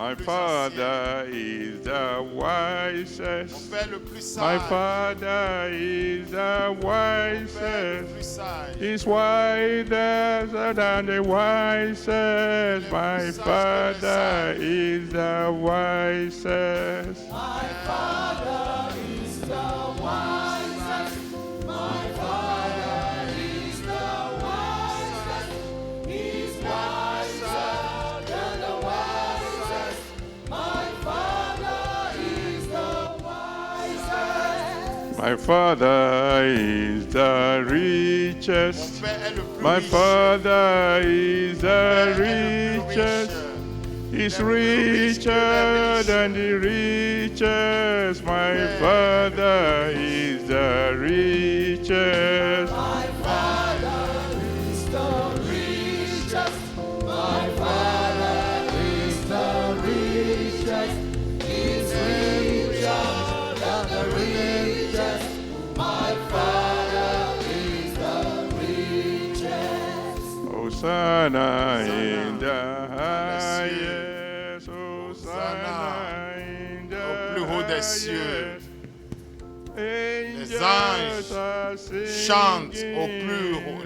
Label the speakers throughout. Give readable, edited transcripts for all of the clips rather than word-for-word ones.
Speaker 1: My father is the
Speaker 2: Mon
Speaker 1: wisest.
Speaker 2: père le plus sage.
Speaker 1: My father is the
Speaker 2: Mon père le
Speaker 1: wisest.
Speaker 2: plus sage.
Speaker 1: He's wiser than the wisest. My father is the wisest.
Speaker 3: My Father is the wisest. My Father is the wisest. He's wiser than the wisest. My Father is the wisest.
Speaker 1: My father is the
Speaker 2: Mon
Speaker 1: richest.
Speaker 2: père est le plus
Speaker 1: My
Speaker 2: riche.
Speaker 1: father is
Speaker 2: Mon
Speaker 1: the
Speaker 2: père est le plus
Speaker 1: richest.
Speaker 2: riche.
Speaker 1: He's richer than the richest. My father is the richest.
Speaker 3: My Father is the richest. My Father is the richest. He's richer than the richest. My Father is the richest.
Speaker 1: Hosanna in the highest. Hosanna in the
Speaker 2: Au plus haut des cieux.
Speaker 1: highest.
Speaker 2: Les anges chantent au plus haut,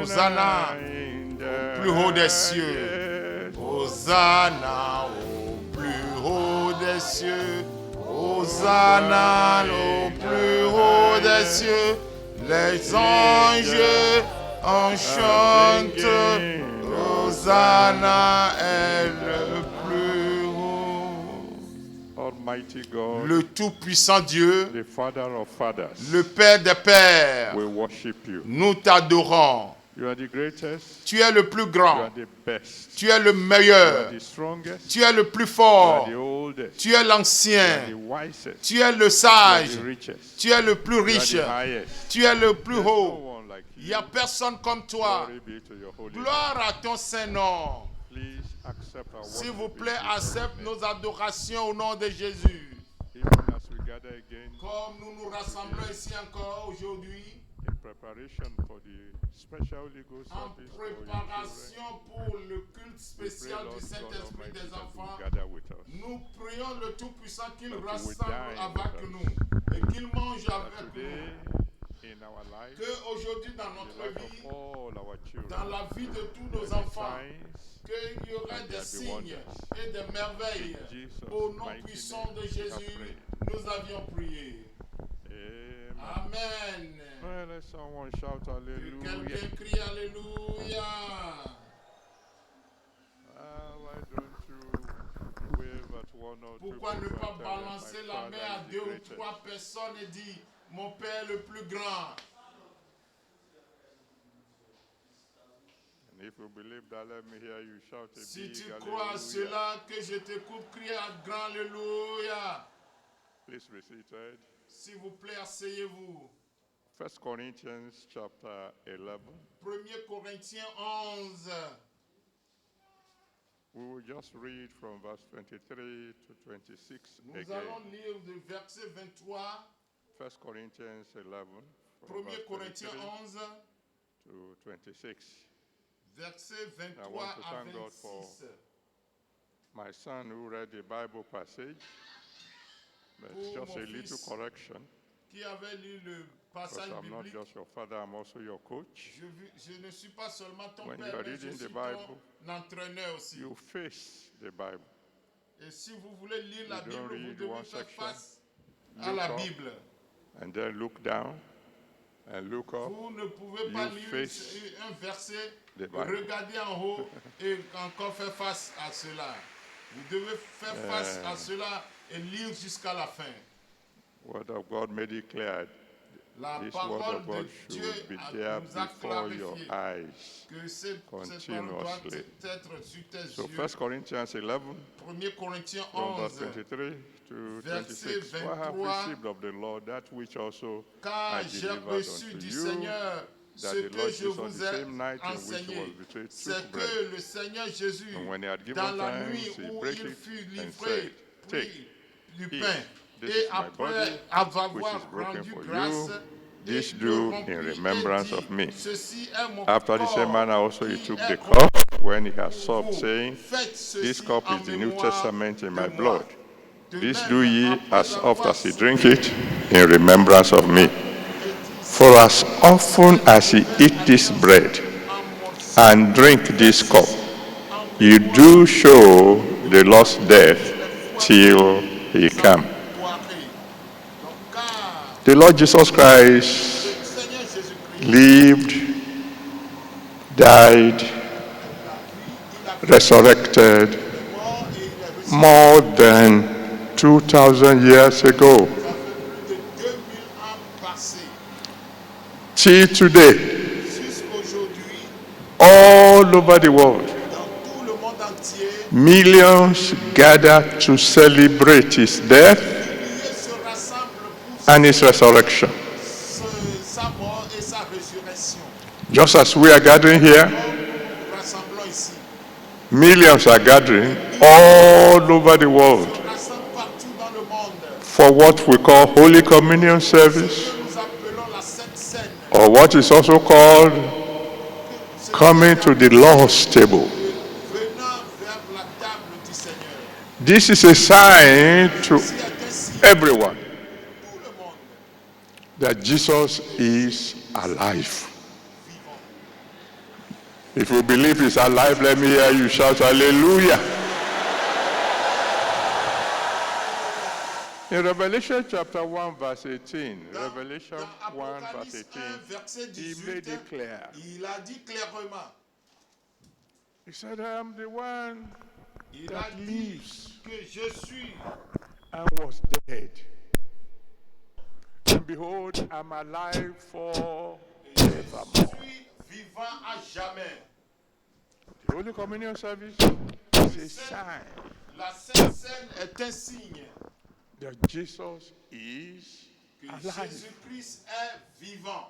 Speaker 2: Hosanna au plus haut des cieux. Hosanna au plus haut des cieux. Hosanna au plus haut des cieux. Les anges en chantent. Hosanna est le plus haut.
Speaker 1: Almighty God,
Speaker 2: Le tout-puissant Dieu,
Speaker 1: the Father of fathers,
Speaker 2: le Père des pères,
Speaker 1: we worship you.
Speaker 2: nous t'adorons.
Speaker 1: You are the greatest.
Speaker 2: Tu es le plus
Speaker 1: You
Speaker 2: grand.
Speaker 1: are the best.
Speaker 2: Tu es le
Speaker 1: You
Speaker 2: meilleur.
Speaker 1: are the strongest.
Speaker 2: Tu es le plus
Speaker 1: You are
Speaker 2: fort.
Speaker 1: the oldest.
Speaker 2: Tu es
Speaker 1: You are the
Speaker 2: l'ancien.
Speaker 1: wisest.
Speaker 2: Tu es le
Speaker 1: You are
Speaker 2: sage.
Speaker 1: the richest.
Speaker 2: Tu es le plus
Speaker 1: You are
Speaker 2: riche.
Speaker 1: the highest.
Speaker 2: Tu es le plus
Speaker 1: There's no
Speaker 2: haut.
Speaker 1: one like
Speaker 2: Il
Speaker 1: you.
Speaker 2: n'y a personne comme toi.
Speaker 1: Glory be to your holy name.
Speaker 2: Gloire à ton Saint-Nom.
Speaker 1: Please accept our
Speaker 2: S'il
Speaker 1: worship
Speaker 2: vous
Speaker 1: in
Speaker 2: plaît,
Speaker 1: Jesus'
Speaker 2: accepte
Speaker 1: name.
Speaker 2: nos adorations au nom de Jésus.
Speaker 1: Even as we gather again
Speaker 2: Comme nous nous rassemblons ici encore aujourd'hui,
Speaker 1: in preparation for the special legal
Speaker 2: en
Speaker 1: service for your children,
Speaker 2: préparation pour le culte
Speaker 1: we pray,
Speaker 2: spécial
Speaker 1: Lord
Speaker 2: du
Speaker 1: God
Speaker 2: Saint-Esprit
Speaker 1: Almighty,
Speaker 2: des
Speaker 1: that you
Speaker 2: enfants,
Speaker 1: gather with us.
Speaker 2: nous prions le Tout-Puissant qu'il
Speaker 1: That you
Speaker 2: rassemble
Speaker 1: would dine
Speaker 2: avec
Speaker 1: with us.
Speaker 2: nous et qu'il mange
Speaker 1: That
Speaker 2: avec
Speaker 1: today
Speaker 2: nous.
Speaker 1: in our life,
Speaker 2: Qu'aujourd'hui dans
Speaker 1: in the
Speaker 2: notre
Speaker 1: life
Speaker 2: vie,
Speaker 1: of all our
Speaker 2: dans
Speaker 1: children,
Speaker 2: la vie de tous nos
Speaker 1: the
Speaker 2: enfants,
Speaker 1: signs
Speaker 2: qu'il y aurait
Speaker 1: and
Speaker 2: des
Speaker 1: there be
Speaker 2: signes
Speaker 1: wonders.
Speaker 2: et des merveilles.
Speaker 1: In Jesus'
Speaker 2: Au nom
Speaker 1: mighty
Speaker 2: puissant
Speaker 1: name,
Speaker 2: de
Speaker 1: we have
Speaker 2: Jésus,
Speaker 1: prayed.
Speaker 2: nous avions prié.
Speaker 1: Amen.
Speaker 2: Amen.
Speaker 1: Well, let someone shout
Speaker 2: Que
Speaker 1: hallelujah.
Speaker 2: quelqu'un crie Alléluia.
Speaker 1: Why don't you wave at one or two
Speaker 2: Pourquoi ne
Speaker 1: people
Speaker 2: pas
Speaker 1: and tell them,
Speaker 2: balancer
Speaker 1: "My
Speaker 2: la
Speaker 1: Father
Speaker 2: main à
Speaker 1: is the
Speaker 2: deux ou
Speaker 1: greatest."
Speaker 2: trois personnes et dire mon Père le plus grand?
Speaker 1: And if you believe that, let me hear you shout a
Speaker 2: Si
Speaker 1: big
Speaker 2: tu crois à
Speaker 1: hallelujah.
Speaker 2: cela, que je t'écoute crier un grand Alléluia.
Speaker 1: Please be seated.
Speaker 2: S'il vous plaît, asseyez-vous.
Speaker 1: 1 Corinthians chapter 11.
Speaker 2: 1 Corinthiens 11.
Speaker 1: We will just read from verse 23 to 26
Speaker 2: Nous
Speaker 1: again.
Speaker 2: allons lire du verset 23,
Speaker 1: 1 Corinthians 11, from
Speaker 2: 1
Speaker 1: verse
Speaker 2: Corinthiens
Speaker 1: 23
Speaker 2: 11,
Speaker 1: to 26.
Speaker 2: verset
Speaker 1: I
Speaker 2: 23
Speaker 1: want to
Speaker 2: à
Speaker 1: thank God for
Speaker 2: 26.
Speaker 1: my son who read the Bible passage. But
Speaker 2: Pour
Speaker 1: just a
Speaker 2: mon
Speaker 1: little
Speaker 2: fils
Speaker 1: correction,
Speaker 2: Qui avait lu le
Speaker 1: because
Speaker 2: passage
Speaker 1: I'm not
Speaker 2: biblique.
Speaker 1: just your father, I'm also your coach.
Speaker 2: Je ne suis pas seulement ton
Speaker 1: When you
Speaker 2: père,
Speaker 1: are
Speaker 2: mais je
Speaker 1: reading
Speaker 2: suis
Speaker 1: the
Speaker 2: ton
Speaker 1: Bible,
Speaker 2: entraîneur aussi.
Speaker 1: You face the Bible.
Speaker 2: Et si vous voulez lire la
Speaker 1: You don't
Speaker 2: Bible, vous
Speaker 1: read
Speaker 2: devez
Speaker 1: one
Speaker 2: faire
Speaker 1: section,
Speaker 2: face à
Speaker 1: look
Speaker 2: la
Speaker 1: up,
Speaker 2: Bible.
Speaker 1: and then look down and look up.
Speaker 2: Vous ne pouvez pas
Speaker 1: You
Speaker 2: lire
Speaker 1: face
Speaker 2: un verset,
Speaker 1: the Bible.
Speaker 2: regarder en haut et encore faire face à cela. Vous devez faire face à cela et lire jusqu'à la fin.
Speaker 1: Word of God made it clear.
Speaker 2: La
Speaker 1: This word
Speaker 2: parole
Speaker 1: of
Speaker 2: de
Speaker 1: God
Speaker 2: Dieu
Speaker 1: should be there
Speaker 2: nous a
Speaker 1: before your
Speaker 2: clarifié
Speaker 1: eyes
Speaker 2: que cette parole doit
Speaker 1: continuously.
Speaker 2: être sur tes
Speaker 1: So
Speaker 2: yeux.
Speaker 1: 1 Corinthians 11,
Speaker 2: 1 Corinthiens
Speaker 1: from verse
Speaker 2: 11.
Speaker 1: 23 to
Speaker 2: Verset
Speaker 1: 26. For I have
Speaker 2: 23,
Speaker 1: received of the Lord that which also
Speaker 2: Car
Speaker 1: I
Speaker 2: j'ai
Speaker 1: delivered
Speaker 2: reçu
Speaker 1: unto
Speaker 2: du
Speaker 1: you,
Speaker 2: Seigneur ce
Speaker 1: that the
Speaker 2: que
Speaker 1: Lord
Speaker 2: je
Speaker 1: Jesus, on
Speaker 2: vous
Speaker 1: the
Speaker 2: ai
Speaker 1: same night in which he
Speaker 2: enseigné,
Speaker 1: was betrayed,
Speaker 2: c'est
Speaker 1: took bread.
Speaker 2: que le Seigneur Jésus,
Speaker 1: And when he had given
Speaker 2: dans la
Speaker 1: thanks,
Speaker 2: nuit
Speaker 1: he
Speaker 2: où
Speaker 1: brake
Speaker 2: il
Speaker 1: it
Speaker 2: fut
Speaker 1: and
Speaker 2: livré,
Speaker 1: said,
Speaker 2: prit
Speaker 1: Take,
Speaker 2: du
Speaker 1: eat,
Speaker 2: pain,
Speaker 1: this
Speaker 2: et
Speaker 1: is my
Speaker 2: après
Speaker 1: body,
Speaker 2: avoir
Speaker 1: which is broken
Speaker 2: rendu
Speaker 1: for
Speaker 2: grâce,
Speaker 1: you.
Speaker 2: et
Speaker 1: This
Speaker 2: le
Speaker 1: do
Speaker 2: rompit
Speaker 1: in
Speaker 2: et
Speaker 1: remembrance
Speaker 2: dit,
Speaker 1: of me.
Speaker 2: ceci est mon
Speaker 1: After the
Speaker 2: corps
Speaker 1: same manner also he
Speaker 2: qui
Speaker 1: took
Speaker 2: est
Speaker 1: the cup when he has supped,
Speaker 2: vous
Speaker 1: saying,
Speaker 2: faites ceci
Speaker 1: This cup
Speaker 2: en
Speaker 1: is the New
Speaker 2: mémoire
Speaker 1: Testament in
Speaker 2: de
Speaker 1: my
Speaker 2: moi.
Speaker 1: blood.
Speaker 2: De
Speaker 1: This
Speaker 2: même,
Speaker 1: do ye
Speaker 2: après
Speaker 1: as oft
Speaker 2: avoir
Speaker 1: as ye drink it in remembrance of me.
Speaker 2: et dit,
Speaker 1: For as often as ye eat this bread
Speaker 2: en mon sang,
Speaker 1: and drink this cup,
Speaker 2: en
Speaker 1: you
Speaker 2: mémoire
Speaker 1: do show the Lord's death till he come.
Speaker 2: boirez. Donc, car
Speaker 1: The Lord Jesus Christ
Speaker 2: le Seigneur Jésus-Christ,
Speaker 1: lived, died,
Speaker 2: il a
Speaker 1: resurrected
Speaker 2: mort et il est ressuscité.
Speaker 1: more than 2,000 years ago.
Speaker 2: Ça fait plus de 2000 ans passés.
Speaker 1: Till today,
Speaker 2: Jusqu'aujourd'hui,
Speaker 1: all over the world,
Speaker 2: dans tout le monde entier,
Speaker 1: millions gather to celebrate his death
Speaker 2: milliers se rassemblent pour
Speaker 1: and his resurrection.
Speaker 2: sa mort et sa résurrection.
Speaker 1: Just as we are gathering here,
Speaker 2: Comme nous nous rassemblons ici,
Speaker 1: millions are gathering all over the world
Speaker 2: on rassemble partout dans le monde.
Speaker 1: for what we call Holy Communion service,
Speaker 2: Que nous appelons la Sainte Seine.
Speaker 1: or what is also called coming to the Lord's table.
Speaker 2: Venant vers la table du Seigneur.
Speaker 1: This is a sign to
Speaker 2: Ici est un signe
Speaker 1: everyone
Speaker 2: pour tout le monde.
Speaker 1: that Jesus is alive. If you believe he's alive, let me hear you shout hallelujah. In Revelation chapter 1 verse 18, Revelation
Speaker 2: Dans
Speaker 1: 1 verse
Speaker 2: Apocalypse
Speaker 1: 18,
Speaker 2: 1, verset
Speaker 1: he
Speaker 2: 18,
Speaker 1: made it clear.
Speaker 2: il a dit clairement,
Speaker 1: He said, I am the one
Speaker 2: il a
Speaker 1: that
Speaker 2: dit
Speaker 1: lives
Speaker 2: que je suis
Speaker 1: and was dead. And behold, I'm alive forevermore.
Speaker 2: vivant à jamais.
Speaker 1: The Holy Communion service is a sign
Speaker 2: La Sainte Seine est un signe
Speaker 1: that Jesus is
Speaker 2: que
Speaker 1: alive.
Speaker 2: Jésus-Christ est vivant.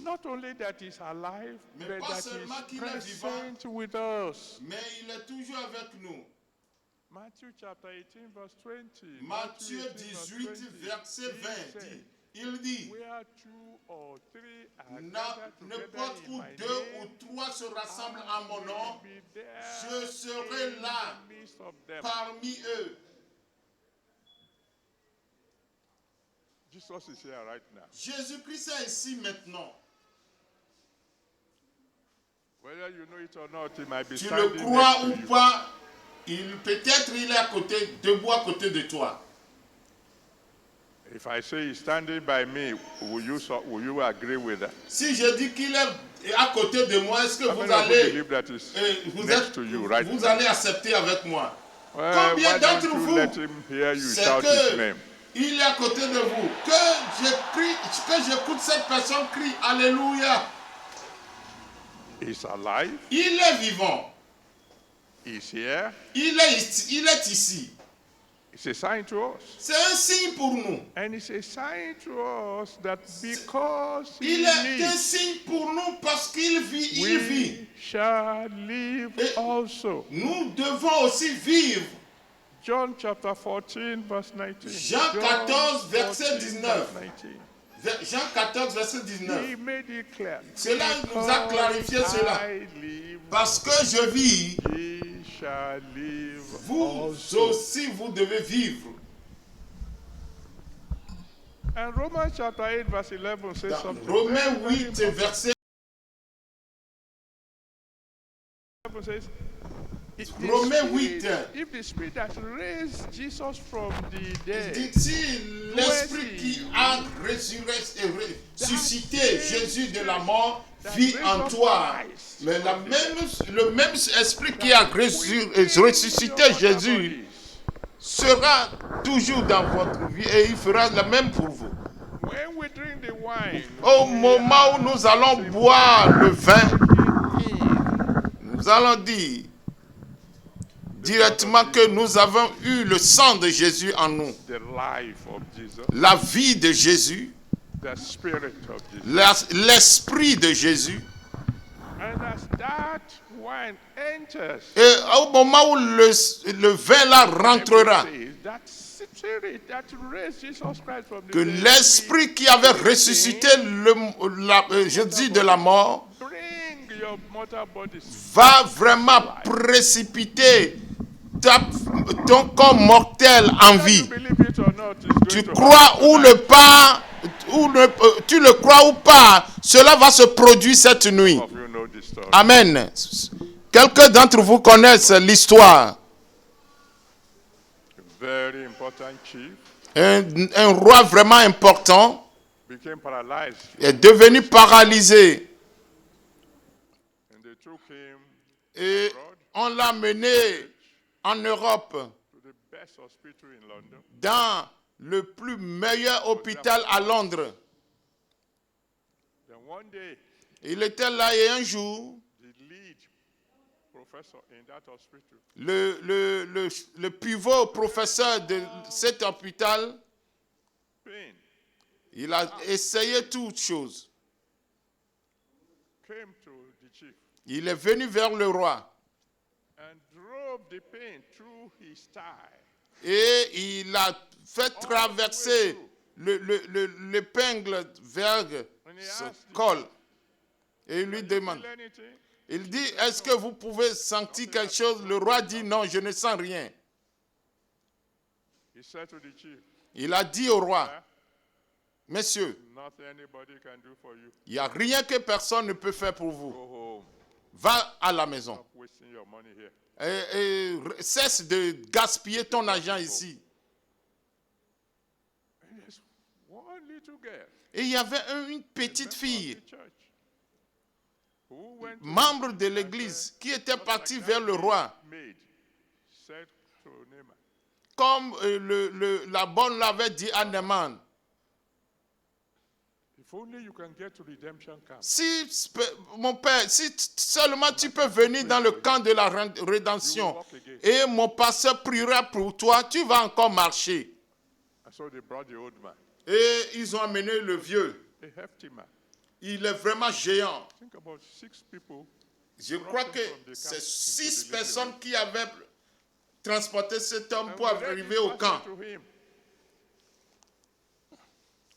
Speaker 1: Not only that he's alive,
Speaker 2: Mais
Speaker 1: but
Speaker 2: pas
Speaker 1: that
Speaker 2: seulement
Speaker 1: he's
Speaker 2: qu'il est vivant.
Speaker 1: present with us.
Speaker 2: Mais il est toujours avec nous.
Speaker 1: Matthew chapter 18 verse 20.
Speaker 2: Matthieu
Speaker 1: 18 verse
Speaker 2: 18,
Speaker 1: 20.
Speaker 2: verset
Speaker 1: He
Speaker 2: 20
Speaker 1: said,
Speaker 2: dit, il dit,
Speaker 1: where two or three are gathered
Speaker 2: n'importe
Speaker 1: together in
Speaker 2: où
Speaker 1: my
Speaker 2: deux ou
Speaker 1: name,
Speaker 2: trois se rassemblent en mon nom,
Speaker 1: be there
Speaker 2: je serai
Speaker 1: in
Speaker 2: là
Speaker 1: the midst of them.
Speaker 2: parmi eux.
Speaker 1: Jesus is here right now.
Speaker 2: Jésus-Christ est ici maintenant.
Speaker 1: Whether you know it or not, he might be
Speaker 2: Tu le
Speaker 1: standing
Speaker 2: crois
Speaker 1: next to
Speaker 2: ou
Speaker 1: you.
Speaker 2: pas, peut-être il est à côté, debout à côté de toi.
Speaker 1: If I say he's standing by me, will you agree with that?
Speaker 2: Si je dis qu'il est à côté de moi, est-ce que
Speaker 1: How
Speaker 2: vous
Speaker 1: many of you
Speaker 2: allez,
Speaker 1: believe that he's
Speaker 2: vous,
Speaker 1: next to you right
Speaker 2: vous
Speaker 1: now?
Speaker 2: allez accepter avec moi?
Speaker 1: Well,
Speaker 2: Combien
Speaker 1: why
Speaker 2: d'entre
Speaker 1: don't you
Speaker 2: vous,
Speaker 1: let him hear you
Speaker 2: c'est
Speaker 1: shout his
Speaker 2: que
Speaker 1: name?
Speaker 2: il est à côté de vous, que j'écoute cette personne crier Alléluia.
Speaker 1: He's alive.
Speaker 2: Il est vivant.
Speaker 1: He's here.
Speaker 2: Il est ici.
Speaker 1: It's a sign to us.
Speaker 2: C'est un signe pour nous.
Speaker 1: And it's a sign to us that because he
Speaker 2: Il est un
Speaker 1: lives,
Speaker 2: signe pour nous parce qu'il vit. Il vit.
Speaker 1: we shall live
Speaker 2: Et-
Speaker 1: also.
Speaker 2: Nous devons aussi vivre.
Speaker 1: John chapter 14 verse 19.
Speaker 2: Jean 14, verset
Speaker 1: 14,
Speaker 2: 19.
Speaker 1: verse 19.
Speaker 2: Jean 14, verset 19.
Speaker 1: He made it clear.
Speaker 2: Cela nous a clarifié
Speaker 1: Because
Speaker 2: cela.
Speaker 1: I live,
Speaker 2: Parce que je vis,
Speaker 1: ye shall live
Speaker 2: vous
Speaker 1: also.
Speaker 2: aussi vous devez vivre.
Speaker 1: And Romans chapter 8 verse 11 says
Speaker 2: Dans
Speaker 1: something.
Speaker 2: Romains
Speaker 1: very, very
Speaker 2: 8,
Speaker 1: important.
Speaker 2: verset
Speaker 1: 11 says, if the
Speaker 2: Romains
Speaker 1: Spirit-
Speaker 2: 8.
Speaker 1: If the Spirit that raised Jesus from the dead,
Speaker 2: dit-il, l'esprit qui a ressuscité Jésus de la mort vit en toi. Mais le même esprit qui a ressuscité Jésus sera toujours dans votre vie et il fera le même pour vous.
Speaker 1: when we drink the wine,
Speaker 2: Au moment où nous allons boire le vin, nous allons dire directement que nous avons eu le sang de Jésus en nous,
Speaker 1: the life of Jesus,
Speaker 2: la vie de Jésus,
Speaker 1: the Spirit of Jesus.
Speaker 2: l'esprit de Jésus.
Speaker 1: And as that wine enters,
Speaker 2: Et au moment où le vin là rentrera,
Speaker 1: says that Spirit that raised Jesus Christ from the
Speaker 2: que
Speaker 1: dead,
Speaker 2: l'esprit qui avait ressuscité Jésus de la mort
Speaker 1: bring your your mortal bodies.
Speaker 2: va vraiment précipiter ton corps mortel en
Speaker 1: Whether you
Speaker 2: vie.
Speaker 1: believe it or not, it's
Speaker 2: Tu
Speaker 1: going to
Speaker 2: crois
Speaker 1: happen
Speaker 2: ou
Speaker 1: tonight.
Speaker 2: le pas, tu le crois ou pas, cela va se produire cette nuit.
Speaker 1: Some of you know this story.
Speaker 2: Amen. Quelqu'un d'entre vous connaissent l'histoire.
Speaker 1: A very important chief
Speaker 2: Un roi vraiment important
Speaker 1: became paralyzed,
Speaker 2: est devenu paralysé.
Speaker 1: and they took him
Speaker 2: Et on l'a mené en Europe,
Speaker 1: to the best hospital in London.
Speaker 2: dans le plus meilleur hôpital à Londres.
Speaker 1: Then one day,
Speaker 2: Il était là et un jour,
Speaker 1: the lead professor in that hospital
Speaker 2: le pivot professeur de cet hôpital,
Speaker 1: pain
Speaker 2: il a essayé toutes choses.
Speaker 1: came to the chief
Speaker 2: Il est venu vers le roi
Speaker 1: and drove the pain through his thigh.
Speaker 2: et il a fait traverser l'épingle vers ce col. Et il lui demande,
Speaker 1: Feel anything?
Speaker 2: il dit, est-ce que vous pouvez sentir quelque chose? Le roi dit, non, je ne sens rien.
Speaker 1: He said to the chief,
Speaker 2: Il a dit au roi, messieurs,
Speaker 1: nothing anybody can do for you.
Speaker 2: il n'y a rien que personne ne peut faire pour
Speaker 1: Go
Speaker 2: vous.
Speaker 1: home.
Speaker 2: Va à la maison.
Speaker 1: Stop wasting your money here.
Speaker 2: Et cesse de gaspiller ton argent ici.
Speaker 1: And there's one little girl
Speaker 2: Et il y avait une petite
Speaker 1: member of
Speaker 2: fille,
Speaker 1: the church who went to
Speaker 2: membre de l'église, qui était partie vers le roi.
Speaker 1: maid said to Naaman,
Speaker 2: Comme la bonne l'avait dit à Naaman.
Speaker 1: if only you can get to redemption camp.
Speaker 2: Si, mon père, si seulement tu peux venir dans le camp de la rédemption et mon pasteur priera pour toi, tu vas encore marcher.
Speaker 1: And so they brought the old man,
Speaker 2: Et ils ont amené le vieux.
Speaker 1: a hefty man.
Speaker 2: Il est vraiment géant.
Speaker 1: Think about 6 people.
Speaker 2: Je crois que c'est 6 personnes qui avaient transporté cet homme pour arriver au camp.
Speaker 1: To him.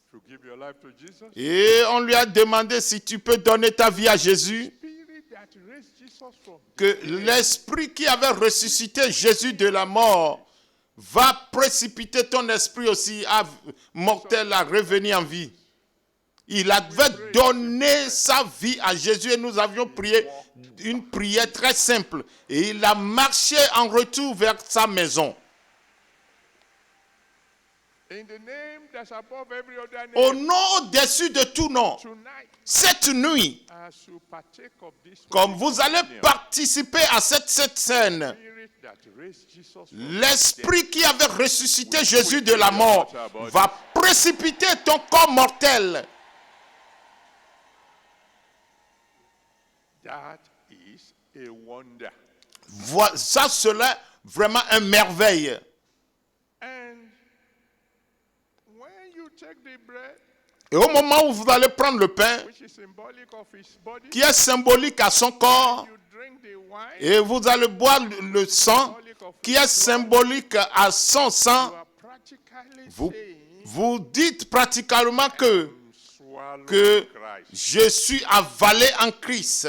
Speaker 1: If you give your life to Jesus,
Speaker 2: Et on lui a demandé si tu peux donner ta vie à Jésus,
Speaker 1: Spirit that raised Jesus from
Speaker 2: que l'esprit qui avait ressuscité Jésus de la mort va précipiter ton esprit aussi mortel à revenir en vie. Il avait donné sa vie à Jésus et nous avions prié une prière très simple. Et il a marché en retour vers sa maison.
Speaker 1: in the name that's above every other name.
Speaker 2: Au nom au-dessus de tout nom,
Speaker 1: Tonight,
Speaker 2: cette nuit,
Speaker 1: as you partake of this
Speaker 2: comme
Speaker 1: holy
Speaker 2: vous allez
Speaker 1: communion,
Speaker 2: participer à cette scène,
Speaker 1: Spirit that raised Jesus from
Speaker 2: l'esprit qui avait ressuscité Jésus de la mort va précipiter ton corps mortel.
Speaker 1: that is a wonder.
Speaker 2: Ça, cela vraiment une merveille.
Speaker 1: And when you take the bread,
Speaker 2: Et au moment où vous allez prendre le pain,
Speaker 1: which is symbolic of his body,
Speaker 2: qui est symbolique à son corps,
Speaker 1: you drink the wine,
Speaker 2: et vous allez boire le sang,
Speaker 1: symbolic of
Speaker 2: qui est symbolique à son sang,
Speaker 1: you are practically
Speaker 2: vous,
Speaker 1: saying,
Speaker 2: vous dites pratiquement
Speaker 1: swallow
Speaker 2: que
Speaker 1: Christ.
Speaker 2: je suis avalé en Christ.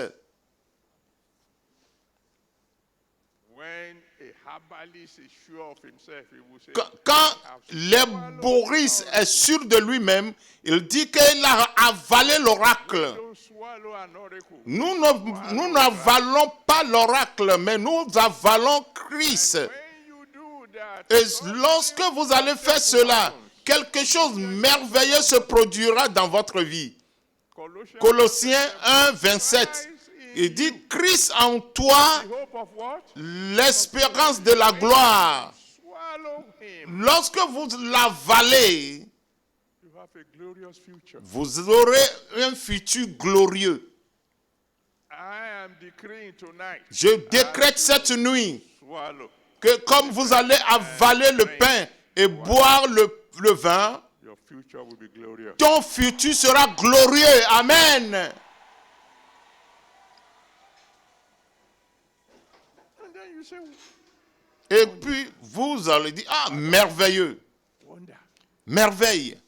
Speaker 1: When a herbalist is sure of himself, he will say,
Speaker 2: Quand l'herboriste est sûr de lui-même, il dit qu'il a avalé l'oracle.
Speaker 1: don't swallow an oracle.
Speaker 2: Nous n'avalons pas l'oracle, mais nous avalons Christ.
Speaker 1: When you do that,
Speaker 2: Et lorsque vous allez faire cela, quelque chose de merveilleux se produira dans votre vie. Colossiens 1, 27. Il dit, Christ en toi,
Speaker 1: the hope of what?
Speaker 2: l'espérance de la gloire.
Speaker 1: Swallow him.
Speaker 2: Lorsque vous l'avalez,
Speaker 1: You have a glorious future.
Speaker 2: vous aurez un futur glorieux.
Speaker 1: I am decreeing tonight.
Speaker 2: Je décrète cette nuit
Speaker 1: Swallow.
Speaker 2: que comme vous allez avaler le pain et boire le vin,
Speaker 1: Your future will be glorious.
Speaker 2: ton futur sera glorieux. Amen.
Speaker 1: And then you say,
Speaker 2: Et puis vous allez dire, ah, merveilleux,
Speaker 1: wonder.
Speaker 2: merveille.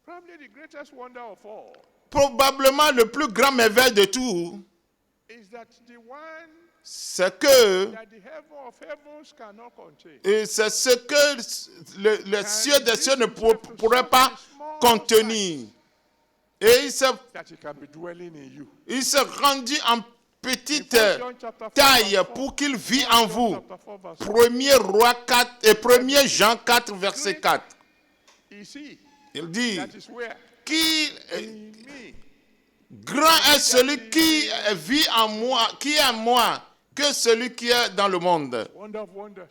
Speaker 1: Probably the greatest wonder of all
Speaker 2: probablement le plus grand merveille de tout,
Speaker 1: is that the one
Speaker 2: c'est que
Speaker 1: that the heaven of heavens cannot contain
Speaker 2: et c'est ce que le cieux des cieux ne pourrait pas contenir. Et
Speaker 1: that he can be dwelling in you.
Speaker 2: il s'est rendu en petite
Speaker 1: In John chapter 4,
Speaker 2: taille
Speaker 1: verse 4,
Speaker 2: pour qu'il vit en vous.
Speaker 1: chapter 4, verse 4.
Speaker 2: 1er Roi 4 et 1er Jean 4, verset 4.
Speaker 1: Ici,
Speaker 2: Il dit,
Speaker 1: that is where
Speaker 2: qui
Speaker 1: in me
Speaker 2: grand est celui qui vit en moi, qui est en moi, que celui qui est dans le monde.
Speaker 1: wonder of wonders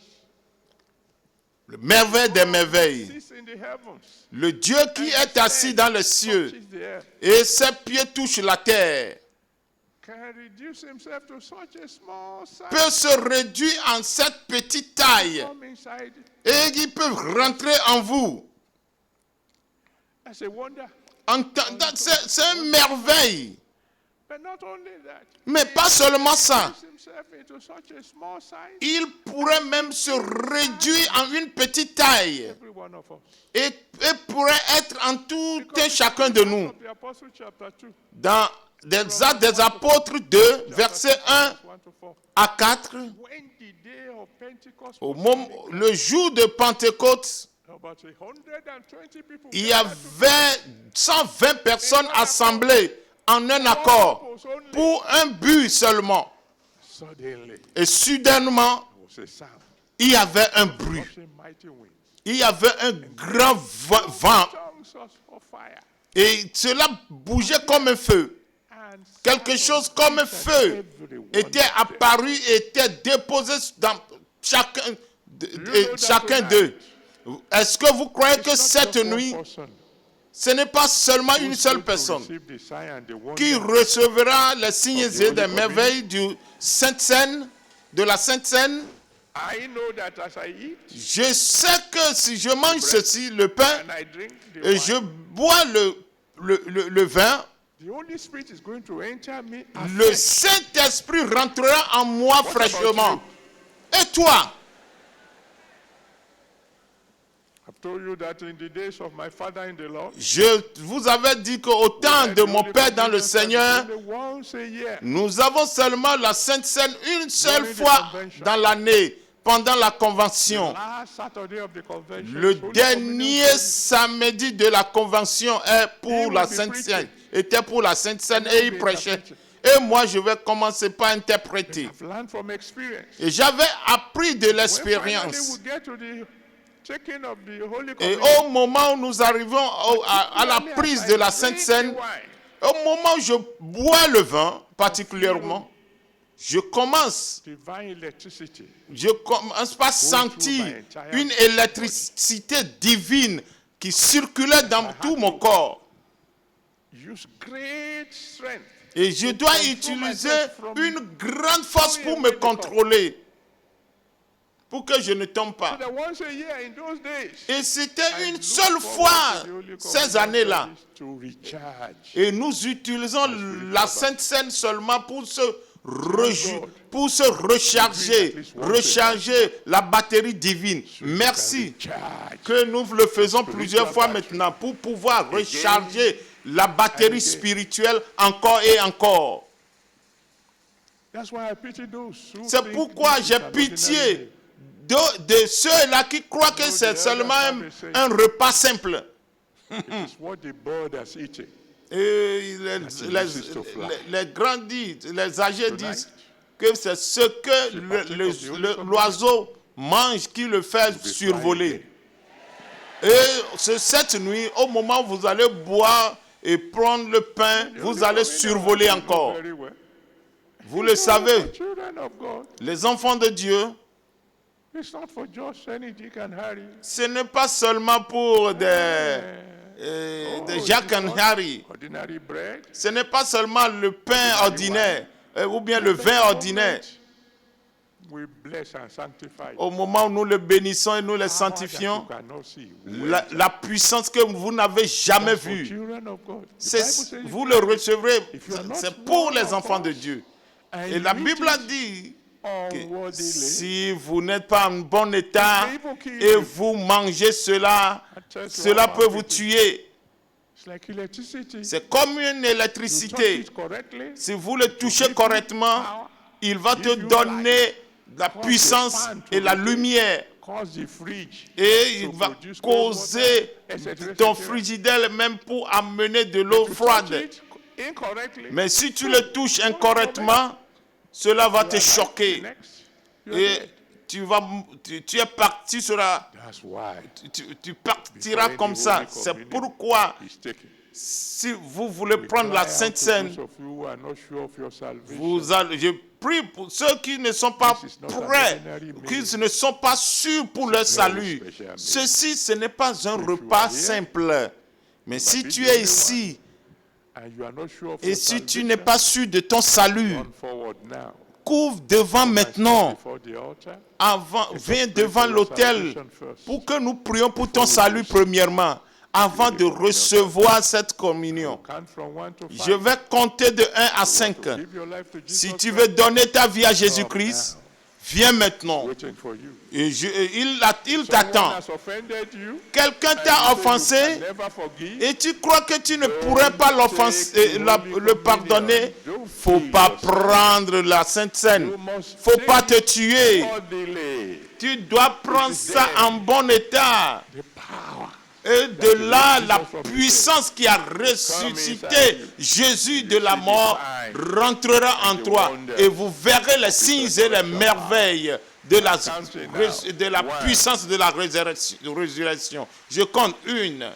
Speaker 2: Le merveille des merveilles.
Speaker 1: sits in the heavens,
Speaker 2: Le Dieu qui est assis dans les cieux
Speaker 1: touches the earth,
Speaker 2: et ses pieds touchent la terre
Speaker 1: can reduce himself to such a small size,
Speaker 2: peut se réduire en cette petite taille
Speaker 1: come inside.
Speaker 2: et il peut rentrer en vous.
Speaker 1: That's a wonder.
Speaker 2: C'est une merveille.
Speaker 1: But not only that,
Speaker 2: Mais pas seulement ça.
Speaker 1: reduce himself into such a small size,
Speaker 2: Il pourrait même se réduire en une petite taille
Speaker 1: every one of us.
Speaker 2: et pourrait être en tout un chacun de nous.
Speaker 1: Of the Apostle chapter 2,
Speaker 2: Dans des Actes des Apôtres 2, versets 1
Speaker 1: verse 1 to 4.
Speaker 2: à 4,
Speaker 1: When the day of Pentecost
Speaker 2: au
Speaker 1: was
Speaker 2: moment,
Speaker 1: coming,
Speaker 2: le jour de Pentecôte,
Speaker 1: about 120 people
Speaker 2: il y
Speaker 1: gathered
Speaker 2: avait 120 personnes assemblées en un accord pour un but seulement.
Speaker 1: suddenly.
Speaker 2: Et soudainement,
Speaker 1: There was a sound,
Speaker 2: il y avait un bruit.
Speaker 1: rushing mighty winds,
Speaker 2: Il y avait un grand vent
Speaker 1: tongues of fire,
Speaker 2: et cela bougeait comme un feu.
Speaker 1: and
Speaker 2: Quelque chose comme un feu était apparu et était déposé dans chacun d'eux. Est-ce que vous croyez que cette nuit, ce n'est pas seulement une seule personne qui recevra les signes et des merveilles du Sainte Seine, de la Sainte Seine?
Speaker 1: I know that as I eat
Speaker 2: Je sais que si je mange ceci, le pain,
Speaker 1: and I drink the
Speaker 2: et
Speaker 1: wine,
Speaker 2: je bois le vin,
Speaker 1: the Holy Spirit is going to enter me
Speaker 2: le
Speaker 1: afresh.
Speaker 2: Saint-Esprit rentrera en moi fraîchement. Et toi?
Speaker 1: I've told you that in the days of my father in the Lord,
Speaker 2: Je vous avais dit qu'au temps de mon Père dans le Seigneur,
Speaker 1: only once a year,
Speaker 2: nous avons seulement la Sainte Seine une seule fois dans l'année, pendant la convention.
Speaker 1: last Saturday of the convention,
Speaker 2: Le
Speaker 1: Holy
Speaker 2: dernier
Speaker 1: Communion,
Speaker 2: samedi de la convention est pour la Sainte Seine, était pour la Sainte Seine et il prêchait. Et moi, je vais commencer par interpréter.
Speaker 1: I've learned from experience.
Speaker 2: Et j'avais appris de
Speaker 1: When
Speaker 2: l'expérience.
Speaker 1: finally we get to the taking of the Holy
Speaker 2: Et
Speaker 1: Communion,
Speaker 2: au moment où nous arrivons à la prise de la Sainte Seine, au moment où je bois le vin, particulièrement, je commence par sentir une électricité divine qui circulait dans tout mon corps.
Speaker 1: use great strength.
Speaker 2: Et je dois utiliser une grande force pour me contrôler, pour que je ne tombe pas.
Speaker 1: So that once a year in those days,
Speaker 2: Et c'était
Speaker 1: I
Speaker 2: une
Speaker 1: look
Speaker 2: seule
Speaker 1: forward
Speaker 2: fois
Speaker 1: to the Holy
Speaker 2: ces
Speaker 1: Communion
Speaker 2: années-là.
Speaker 1: service to recharge.
Speaker 2: Et nous utilisons la Sainte Seine seulement pour se recharger la batterie divine. Merci
Speaker 1: Charge.
Speaker 2: que nous le faisons plusieurs fois maintenant pour pouvoir recharger la batterie spirituelle encore et encore.
Speaker 1: That's why I pity those who
Speaker 2: C'est
Speaker 1: think
Speaker 2: pourquoi
Speaker 1: this is
Speaker 2: j'ai
Speaker 1: an ordinary
Speaker 2: pitié
Speaker 1: day.
Speaker 2: de ceux-là qui croient que c'est seulement un repas simple.
Speaker 1: It's what the bird has eaten.
Speaker 2: Et les grands disent, les âgés disent que c'est ce que l'oiseau mange qui le fait survoler. Et cette nuit, au moment où vous allez boire et prendre le pain, vous allez survoler encore.
Speaker 1: Very well.
Speaker 2: Vous le savez,
Speaker 1: Children of God,
Speaker 2: les enfants de Dieu,
Speaker 1: it's not for just any Dick and Harry.
Speaker 2: ce n'est pas seulement pour des Jack and Harry.
Speaker 1: Ordinary bread.
Speaker 2: Ce n'est pas seulement le pain ordinaire ou bien le vin ordinaire.
Speaker 1: We bless and sanctify.
Speaker 2: Au moment où nous le bénissons et nous le sanctifions,
Speaker 1: Power that you cannot see.
Speaker 2: la puissance que vous n'avez jamais
Speaker 1: For
Speaker 2: vue,
Speaker 1: children of God. The Bible says
Speaker 2: vous le recevrez,
Speaker 1: if you are not
Speaker 2: c'est pour
Speaker 1: one
Speaker 2: les
Speaker 1: of
Speaker 2: enfants de
Speaker 1: us,
Speaker 2: Dieu.
Speaker 1: and
Speaker 2: Et la
Speaker 1: you
Speaker 2: Bible
Speaker 1: eat
Speaker 2: a
Speaker 1: it
Speaker 2: dit
Speaker 1: unworthily,
Speaker 2: si vous n'êtes pas en bon état
Speaker 1: It may even kill
Speaker 2: et
Speaker 1: you.
Speaker 2: vous mangez cela,
Speaker 1: I tell you,
Speaker 2: cela
Speaker 1: I'm
Speaker 2: peut vous
Speaker 1: happy.
Speaker 2: tuer.
Speaker 1: It's like electricity.
Speaker 2: C'est comme une
Speaker 1: You touch
Speaker 2: électricité.
Speaker 1: it correctly,
Speaker 2: Si vous le touchez correctement, il va te donner la puissance et la lumière.
Speaker 1: cause the fridge
Speaker 2: Et il
Speaker 1: to
Speaker 2: va
Speaker 1: produce cold
Speaker 2: causer
Speaker 1: water, etc.,
Speaker 2: ton
Speaker 1: etc.
Speaker 2: frigidaire même pour amener de l'eau
Speaker 1: To touch
Speaker 2: froide.
Speaker 1: it incorrectly,
Speaker 2: Mais si tu le touches incorrectement, cela va te choquer.
Speaker 1: next, you're
Speaker 2: Et
Speaker 1: dead.
Speaker 2: tu es parti sur la...
Speaker 1: That's why
Speaker 2: Tu partiras comme ça. C'est pourquoi,
Speaker 1: he's taking.
Speaker 2: si vous voulez
Speaker 1: We
Speaker 2: prendre la
Speaker 1: cry out
Speaker 2: Sainte
Speaker 1: to
Speaker 2: Seine,
Speaker 1: those of you who are not sure of your salvation.
Speaker 2: je prie pour ceux qui ne sont pas
Speaker 1: This is not an
Speaker 2: prêts,
Speaker 1: ordinary meal.
Speaker 2: qui ne sont pas sûrs pour leur salut.
Speaker 1: special meal.
Speaker 2: Ceci, ce n'est pas un
Speaker 1: you
Speaker 2: repas
Speaker 1: are here,
Speaker 2: simple. Mais si
Speaker 1: be
Speaker 2: tu
Speaker 1: the
Speaker 2: es
Speaker 1: only
Speaker 2: ici
Speaker 1: And you are not sure of
Speaker 2: et
Speaker 1: your
Speaker 2: si tu
Speaker 1: salvation,
Speaker 2: n'es pas sûr de ton salut,
Speaker 1: run forward now.
Speaker 2: couvre devant maintenant,
Speaker 1: Before the altar.
Speaker 2: viens devant l'autel pour que nous prions pour ton salut premièrement, avant de recevoir cette communion.
Speaker 1: Count from 1 to 5.
Speaker 2: Je vais compter de 1 à 5.
Speaker 1: Give your life to
Speaker 2: Si
Speaker 1: Jesus
Speaker 2: tu
Speaker 1: Christ.
Speaker 2: veux donner ta vie à Jésus-Christ, viens maintenant.
Speaker 1: Waiting for you.
Speaker 2: Et il
Speaker 1: Someone
Speaker 2: t'attend.
Speaker 1: has offended you.
Speaker 2: Quelqu'un
Speaker 1: and you
Speaker 2: t'a
Speaker 1: say you
Speaker 2: offensé
Speaker 1: can never forgive.
Speaker 2: et tu crois que tu ne pourrais pas le pardonner. Faut pas prendre la Sainte Seine.
Speaker 1: You must
Speaker 2: Faut
Speaker 1: take
Speaker 2: pas te
Speaker 1: it
Speaker 2: tuer.
Speaker 1: orderly.
Speaker 2: Tu dois prendre ça en bon état.
Speaker 1: The power.
Speaker 2: Et de là, la puissance qui a ressuscité Jésus de la mort rentrera en toi. Et vous verrez les signes et les merveilles de la puissance de la résurrection. Je compte 1,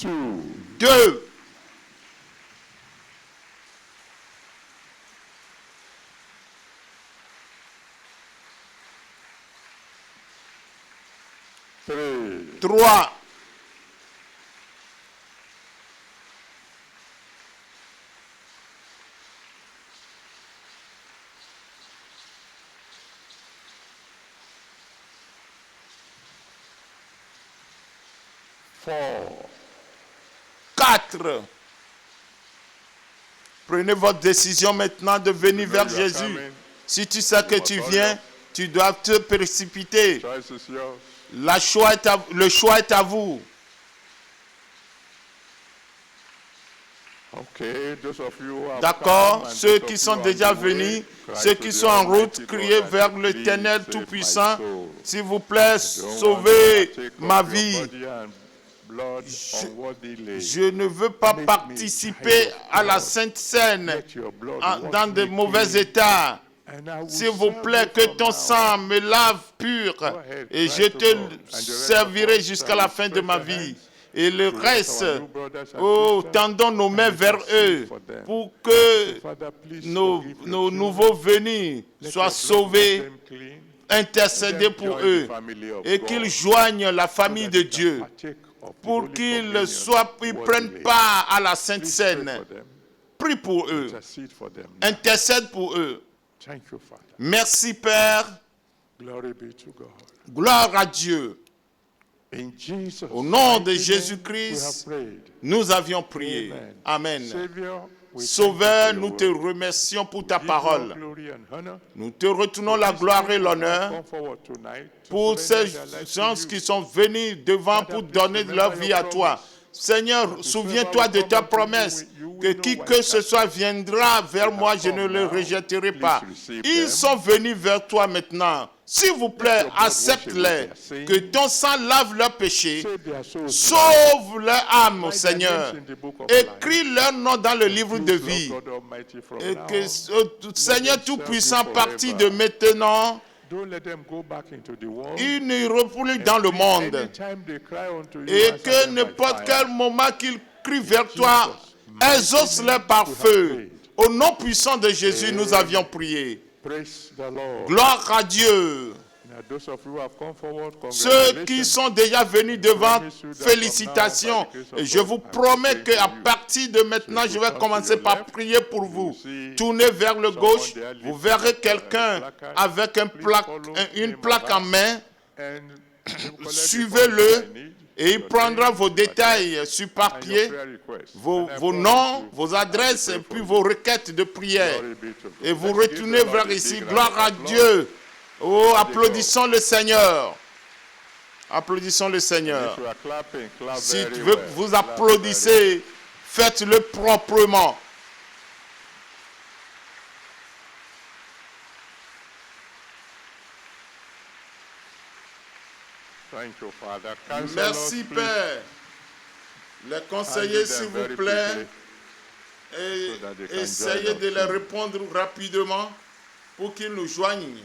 Speaker 1: 2,
Speaker 2: 2,
Speaker 1: 3,
Speaker 2: 3,
Speaker 1: 4.
Speaker 2: 4. Prenez votre décision maintenant de venir vers Jésus. Si tu sais que tu viens, tu dois te précipiter.
Speaker 1: Choice is yours.
Speaker 2: Le choix est à vous.
Speaker 1: Okay, those of you who have
Speaker 2: D'accord?
Speaker 1: come and
Speaker 2: Ceux
Speaker 1: those
Speaker 2: qui
Speaker 1: of
Speaker 2: sont
Speaker 1: you on
Speaker 2: déjà
Speaker 1: the way,
Speaker 2: venus,
Speaker 1: cry
Speaker 2: ceux
Speaker 1: to
Speaker 2: qui
Speaker 1: the
Speaker 2: sont en route,
Speaker 1: Almighty
Speaker 2: criez
Speaker 1: God
Speaker 2: vers
Speaker 1: that
Speaker 2: l'Éternel
Speaker 1: please save
Speaker 2: Tout-Puissant.
Speaker 1: my soul.
Speaker 2: S'il vous plaît,
Speaker 1: Don't want to
Speaker 2: sauvez
Speaker 1: partake of
Speaker 2: ma
Speaker 1: your
Speaker 2: vie.
Speaker 1: body and blood unworthily.
Speaker 2: Je ne veux pas
Speaker 1: Make me
Speaker 2: participer
Speaker 1: tired of
Speaker 2: à la
Speaker 1: blood.
Speaker 2: Sainte Seine
Speaker 1: Let your blood wash
Speaker 2: dans de
Speaker 1: me
Speaker 2: mauvais
Speaker 1: clean.
Speaker 2: états.
Speaker 1: And I will
Speaker 2: S'il vous
Speaker 1: serve
Speaker 2: plaît,
Speaker 1: you
Speaker 2: que
Speaker 1: from
Speaker 2: ton
Speaker 1: now
Speaker 2: sang
Speaker 1: on.
Speaker 2: me lave pur
Speaker 1: ahead,
Speaker 2: et
Speaker 1: cry
Speaker 2: je
Speaker 1: to
Speaker 2: te
Speaker 1: God. And the rest
Speaker 2: servirai
Speaker 1: of us
Speaker 2: jusqu'à
Speaker 1: shall
Speaker 2: la fin de ma
Speaker 1: stretch our
Speaker 2: vie.
Speaker 1: hands
Speaker 2: Et le reste,
Speaker 1: our new brothers and
Speaker 2: oh,
Speaker 1: sisters,
Speaker 2: tendons nos mains
Speaker 1: we
Speaker 2: vers
Speaker 1: intercede
Speaker 2: eux
Speaker 1: for them.
Speaker 2: pour que
Speaker 1: Father, please
Speaker 2: nos
Speaker 1: forgive your
Speaker 2: nouveaux
Speaker 1: children.
Speaker 2: venus
Speaker 1: Let
Speaker 2: soient
Speaker 1: your blood
Speaker 2: sauvés,
Speaker 1: wash them clean.
Speaker 2: intercéder
Speaker 1: Let them
Speaker 2: pour
Speaker 1: join
Speaker 2: eux
Speaker 1: the family of
Speaker 2: et
Speaker 1: God.
Speaker 2: qu'ils joignent la famille
Speaker 1: So
Speaker 2: de
Speaker 1: that they can
Speaker 2: Dieu
Speaker 1: partake of the
Speaker 2: pour
Speaker 1: Holy
Speaker 2: qu'ils
Speaker 1: Communion
Speaker 2: prennent
Speaker 1: worthily.
Speaker 2: part à la Sainte
Speaker 1: Please pray
Speaker 2: Seine.
Speaker 1: for them.
Speaker 2: Prie pour eux,
Speaker 1: Intercede for them. now.
Speaker 2: intercède pour eux.
Speaker 1: Thank you, Father.
Speaker 2: Merci Père,
Speaker 1: Glory be to God.
Speaker 2: gloire à Dieu.
Speaker 1: In Jesus'
Speaker 2: Au nom de
Speaker 1: mighty name,
Speaker 2: Jésus-Christ,
Speaker 1: we have prayed.
Speaker 2: nous avions prié.
Speaker 1: Amen.
Speaker 2: Amen.
Speaker 1: Savior, we
Speaker 2: Sauveur,
Speaker 1: thank you
Speaker 2: nous
Speaker 1: for
Speaker 2: te
Speaker 1: your word.
Speaker 2: remercions pour ta
Speaker 1: Give you all
Speaker 2: parole.
Speaker 1: glory and honor.
Speaker 2: Nous te retournons la gloire et l'honneur
Speaker 1: Come forward tonight to
Speaker 2: pour ces
Speaker 1: surrender their lives
Speaker 2: gens
Speaker 1: to you.
Speaker 2: qui sont venus devant pour donner leur vie à toi. Seigneur, souviens-toi de ta promesse que qui que ce soit viendra vers moi, je ne le rejetterai pas. Ils sont venus vers toi maintenant. S'il vous plaît, accepte-les. Que ton sang lave leurs péchés.
Speaker 1: Save their souls.
Speaker 2: Sauve leur âme,
Speaker 1: Write their
Speaker 2: Seigneur.
Speaker 1: names in the book of life.
Speaker 2: Écris leur nom dans le livre de
Speaker 1: Use,
Speaker 2: vie.
Speaker 1: Lord God Almighty, from
Speaker 2: Et
Speaker 1: now
Speaker 2: que,
Speaker 1: on.
Speaker 2: Seigneur Tout-Puissant, parti de maintenant,
Speaker 1: Don't let them go back into the world.
Speaker 2: ils ne refoulent dans le monde.
Speaker 1: Anytime they cry unto you,
Speaker 2: Et
Speaker 1: answer
Speaker 2: que
Speaker 1: them by
Speaker 2: n'importe
Speaker 1: fire.
Speaker 2: quel moment qu'ils crient vers toi, exauce-les par feu. Au nom puissant de Jésus, nous avions prié.
Speaker 1: Praise the Lord.
Speaker 2: Gloire à Dieu.
Speaker 1: Now, those of you who have come forward,
Speaker 2: Ceux qui
Speaker 1: congratulations.
Speaker 2: sont déjà venus devant, félicitations. Et je vous promets qu'à partir de maintenant, je vais commencer par prier pour vous. Tournez vers le gauche, vous verrez quelqu'un avec une plaque en main.
Speaker 1: And
Speaker 2: Suivez-le et il prendra vos détails sur papier, vos noms, vos adresses et puis vos requêtes de prière. Et vous retournez vers ici. Gloire à Dieu. Oh, applaudissons le Seigneur. Applaudissons le Seigneur.
Speaker 1: If you are clapping, clap
Speaker 2: Si
Speaker 1: very
Speaker 2: tu veux,
Speaker 1: well.
Speaker 2: vous
Speaker 1: Clap very
Speaker 2: applaudissez, faites-le proprement.
Speaker 1: Thank you, Father. Counselors,
Speaker 2: Merci,
Speaker 1: please
Speaker 2: Père. Les conseillers,
Speaker 1: handle them
Speaker 2: s'il vous
Speaker 1: very
Speaker 2: plaît,
Speaker 1: quickly.
Speaker 2: et
Speaker 1: so that they can
Speaker 2: essayez
Speaker 1: join
Speaker 2: de
Speaker 1: us
Speaker 2: les
Speaker 1: soon.
Speaker 2: répondre rapidement pour qu'ils nous joignent.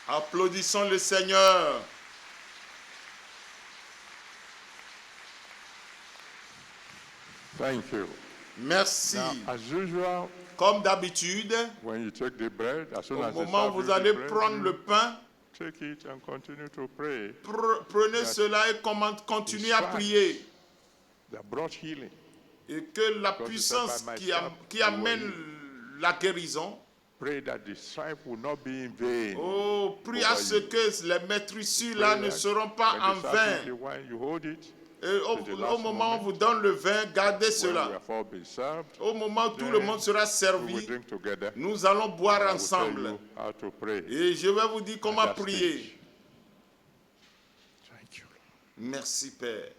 Speaker 2: Applaudissons le Seigneur.
Speaker 1: Thank you.
Speaker 2: Merci.
Speaker 1: Now, as usual,
Speaker 2: Comme d'habitude,
Speaker 1: when you take the bread, as soon
Speaker 2: au
Speaker 1: as they
Speaker 2: moment
Speaker 1: serve
Speaker 2: où
Speaker 1: you
Speaker 2: vous allez
Speaker 1: the bread,
Speaker 2: prendre
Speaker 1: you
Speaker 2: le pain,
Speaker 1: take it and continue to pray.
Speaker 2: prenez cela et continuez à prier.
Speaker 1: That brought healing.
Speaker 2: Et que la
Speaker 1: Because
Speaker 2: puissance
Speaker 1: it's by
Speaker 2: qui
Speaker 1: myself
Speaker 2: qui
Speaker 1: you
Speaker 2: amène
Speaker 1: will
Speaker 2: la guérison,
Speaker 1: Pray that the stripe will not be in vain.
Speaker 2: oh, prie à ce que les maîtrisures-là ne seront pas en vain.
Speaker 1: The wine, you hold it.
Speaker 2: Et au moment où on vous donne le vin, gardez
Speaker 1: When we
Speaker 2: cela.
Speaker 1: have all been served,
Speaker 2: Au moment où tout le monde sera
Speaker 1: we will
Speaker 2: servi,
Speaker 1: drink together.
Speaker 2: nous allons boire
Speaker 1: I will tell
Speaker 2: ensemble.
Speaker 1: you how to pray.
Speaker 2: Et je vais vous dire comment
Speaker 1: at that
Speaker 2: prier.
Speaker 1: stage. Thank you, Lord.
Speaker 2: Merci, Père.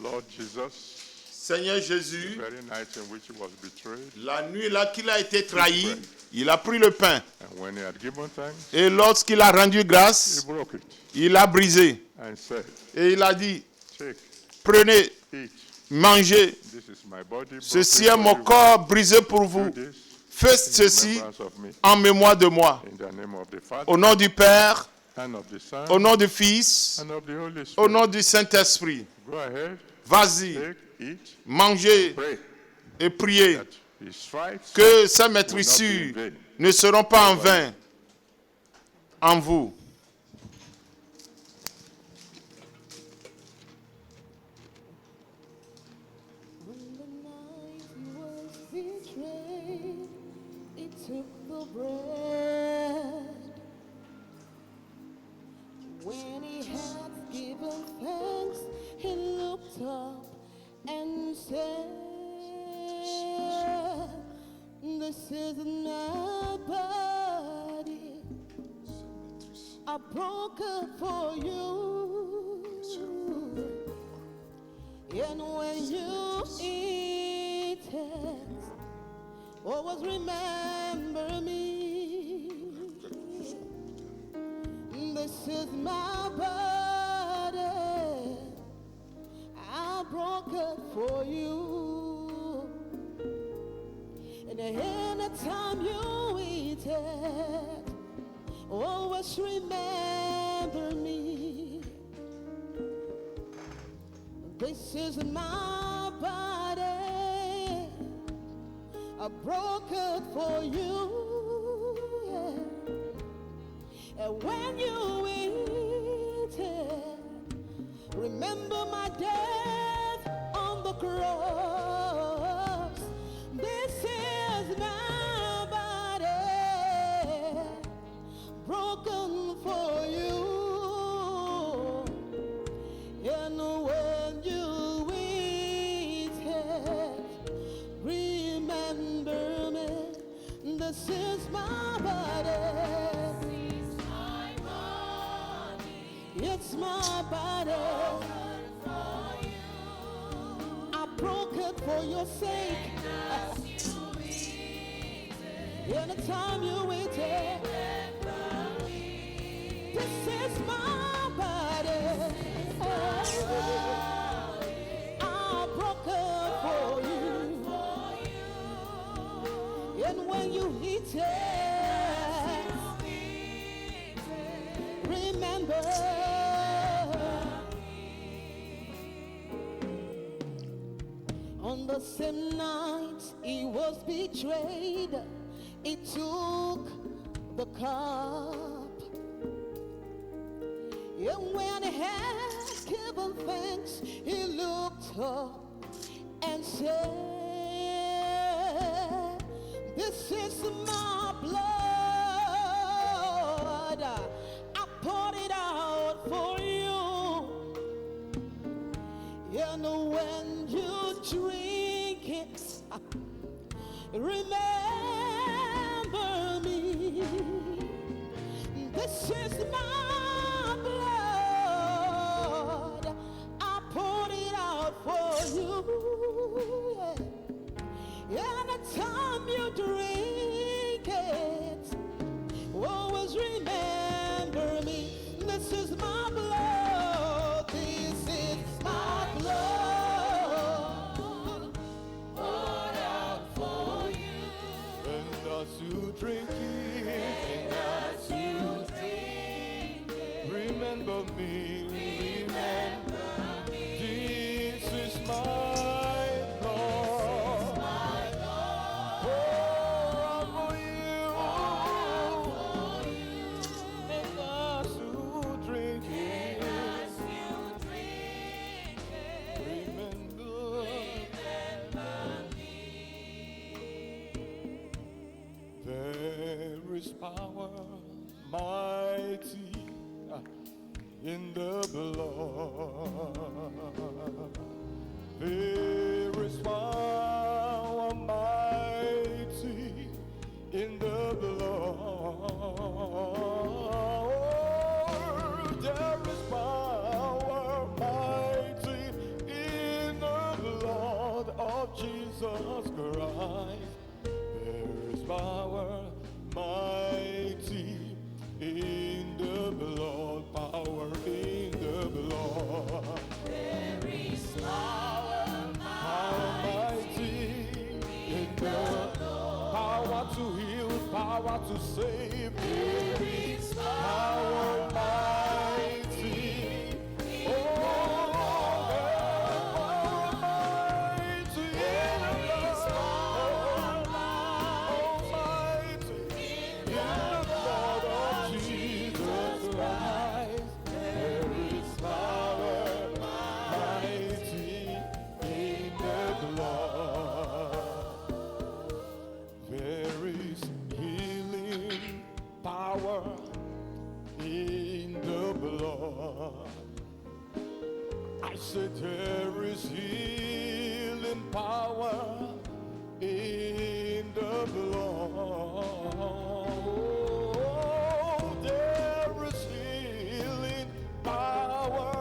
Speaker 1: Lord Jesus,
Speaker 2: Seigneur
Speaker 1: the
Speaker 2: Jésus,
Speaker 1: very night in which he was betrayed,
Speaker 2: la nuit là qu'il a été trahi, il a pris le pain.
Speaker 1: and when he had given thanks,
Speaker 2: Et lorsqu'il a rendu
Speaker 1: he
Speaker 2: grâce,
Speaker 1: broke it
Speaker 2: il a brisé.
Speaker 1: and said,
Speaker 2: Et il a dit,
Speaker 1: take,
Speaker 2: prenez,
Speaker 1: eat.
Speaker 2: mangez.
Speaker 1: This is my body.
Speaker 2: Ceci
Speaker 1: broken
Speaker 2: est
Speaker 1: for
Speaker 2: mon
Speaker 1: you.
Speaker 2: corps brisé pour
Speaker 1: Do
Speaker 2: vous.
Speaker 1: this
Speaker 2: Faites
Speaker 1: in
Speaker 2: ceci
Speaker 1: remembrance of me.
Speaker 2: en mémoire de moi.
Speaker 1: In the name of the Father,
Speaker 2: Au nom du Père,
Speaker 1: and of the Son,
Speaker 2: au nom du Fils,
Speaker 1: and of the Holy
Speaker 2: au
Speaker 1: Spirit.
Speaker 2: nom du Saint-Esprit.
Speaker 1: Go ahead,
Speaker 2: Vas-y,
Speaker 1: take, eat,
Speaker 2: mangez
Speaker 1: pray
Speaker 2: et priez
Speaker 1: that his stripes
Speaker 2: que ces
Speaker 1: will not be in
Speaker 2: maîtrisures
Speaker 1: vain.
Speaker 2: ne seront pas en vain en vous.
Speaker 3: On the night he was betrayed, he took the bread. When he had given thanks, he looked up and said, "This is my body, I broke it for you. And when you eat it, always remember me. This is my body, I broke it for you. And anytime you eat it, always remember me. This is my body, I broke it for you. Yeah. And when you eat it, remember my death on the cross. This is my body, broken for you. And when you eat it, remember me. This is my body. It's my body. I broke it for your sake. Anytime you eat it, this is my body. I broke it On the same night he was betrayed, he took the cup. And when he had given thanks, he looked up and said, "This is my blood. I poured it out for you. And when you drink it, remember me. This is my blood. I poured it out for you. Anytime you drink it, always remember me. This is my blood. This is my blood. Poured out for you.
Speaker 4: And as you drink it, remember me. This is my blood. Pour out for you. And as you drink it, remember there is power mighty in the blood. There is power mighty in the blood. There is power mighty in the blood of Jesus Christ. There is power mighty in the blood, power in the blood.
Speaker 3: There is power
Speaker 4: Mighty in the power to heal, power to save. There is power mighty. Oh, power mighty in the blood. Almighty in the blood of Jesus Christ. There is power mighty in the blood. There is healing power in the blood. I said there is healing power in the blood. Oh, there is healing power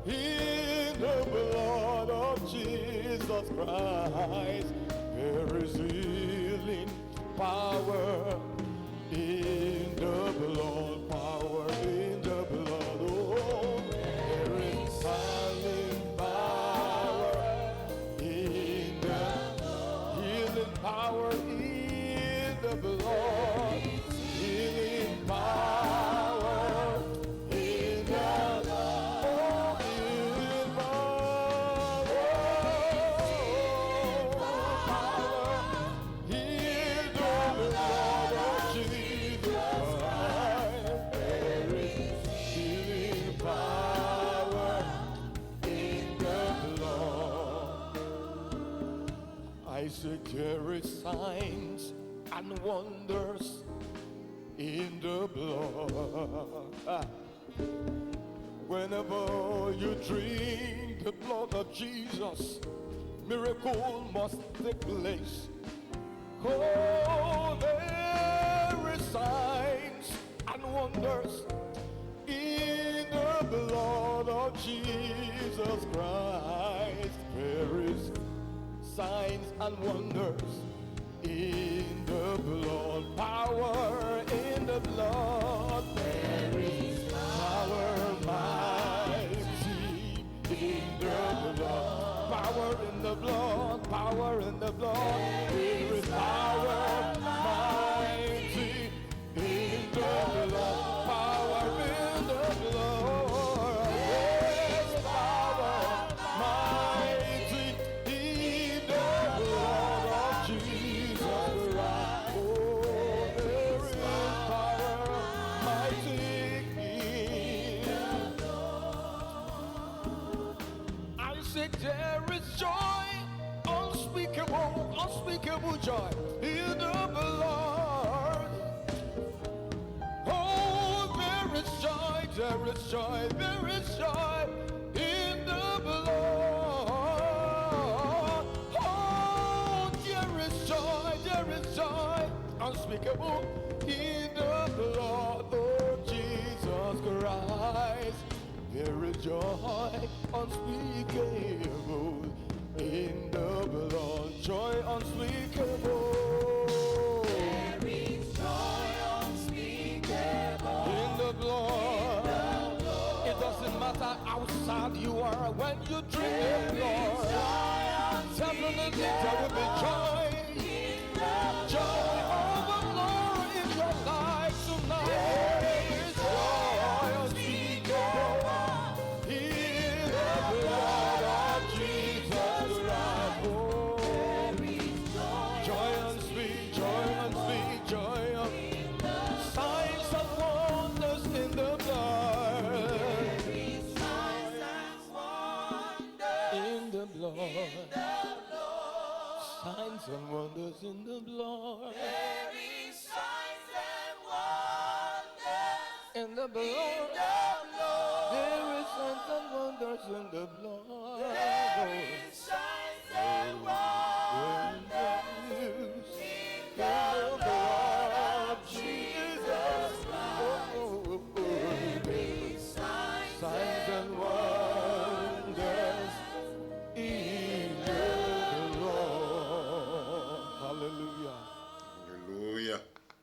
Speaker 4: in the blood of Jesus Christ. There is healing power in the blood, power in the blood. Oh, there is healing power in the healing power in the blood, healing power in the blood, healing power in the blood of Jesus Christ. There is healing power in the blood. I said there is signs and wonders in the blood. Whenever you drink the blood of Jesus, miracle must take place. Oh, there is signs and wonders in the blood of Jesus Christ. There is signs and wonders in the blood, power in the blood. There is power mighty in the blood, power in the blood, power in the blood. There is power mighty in the blood, power in the blood. There is power mighty in the music there is joy, unspeakable, unspeakable joy in the blood. Oh, there is joy, there is joy, there is joy in the blood. Oh, there is joy, unspeakable in the blood of Jesus Christ. There is joy unspeakable in the blood, joy unspeakable. There is joy unspeakable in the blood. It doesn't matter how sad you are when you drink the blood. Definitely there will be joy. Joy overflow in your life tonight. There is joy unspeakable in the blood of Jesus Christ. Oh, joy unspeakable, joy unspeakable. Signs and wonders in the blood. In the blood. Signs and wonders in the blood. There is signs and wonders in the blood. There is signs and wonders in the blood. There is signs and wonders in the blood of Jesus. There is signs and wonders in the blood. Hallelujah.
Speaker 2: Alléluia.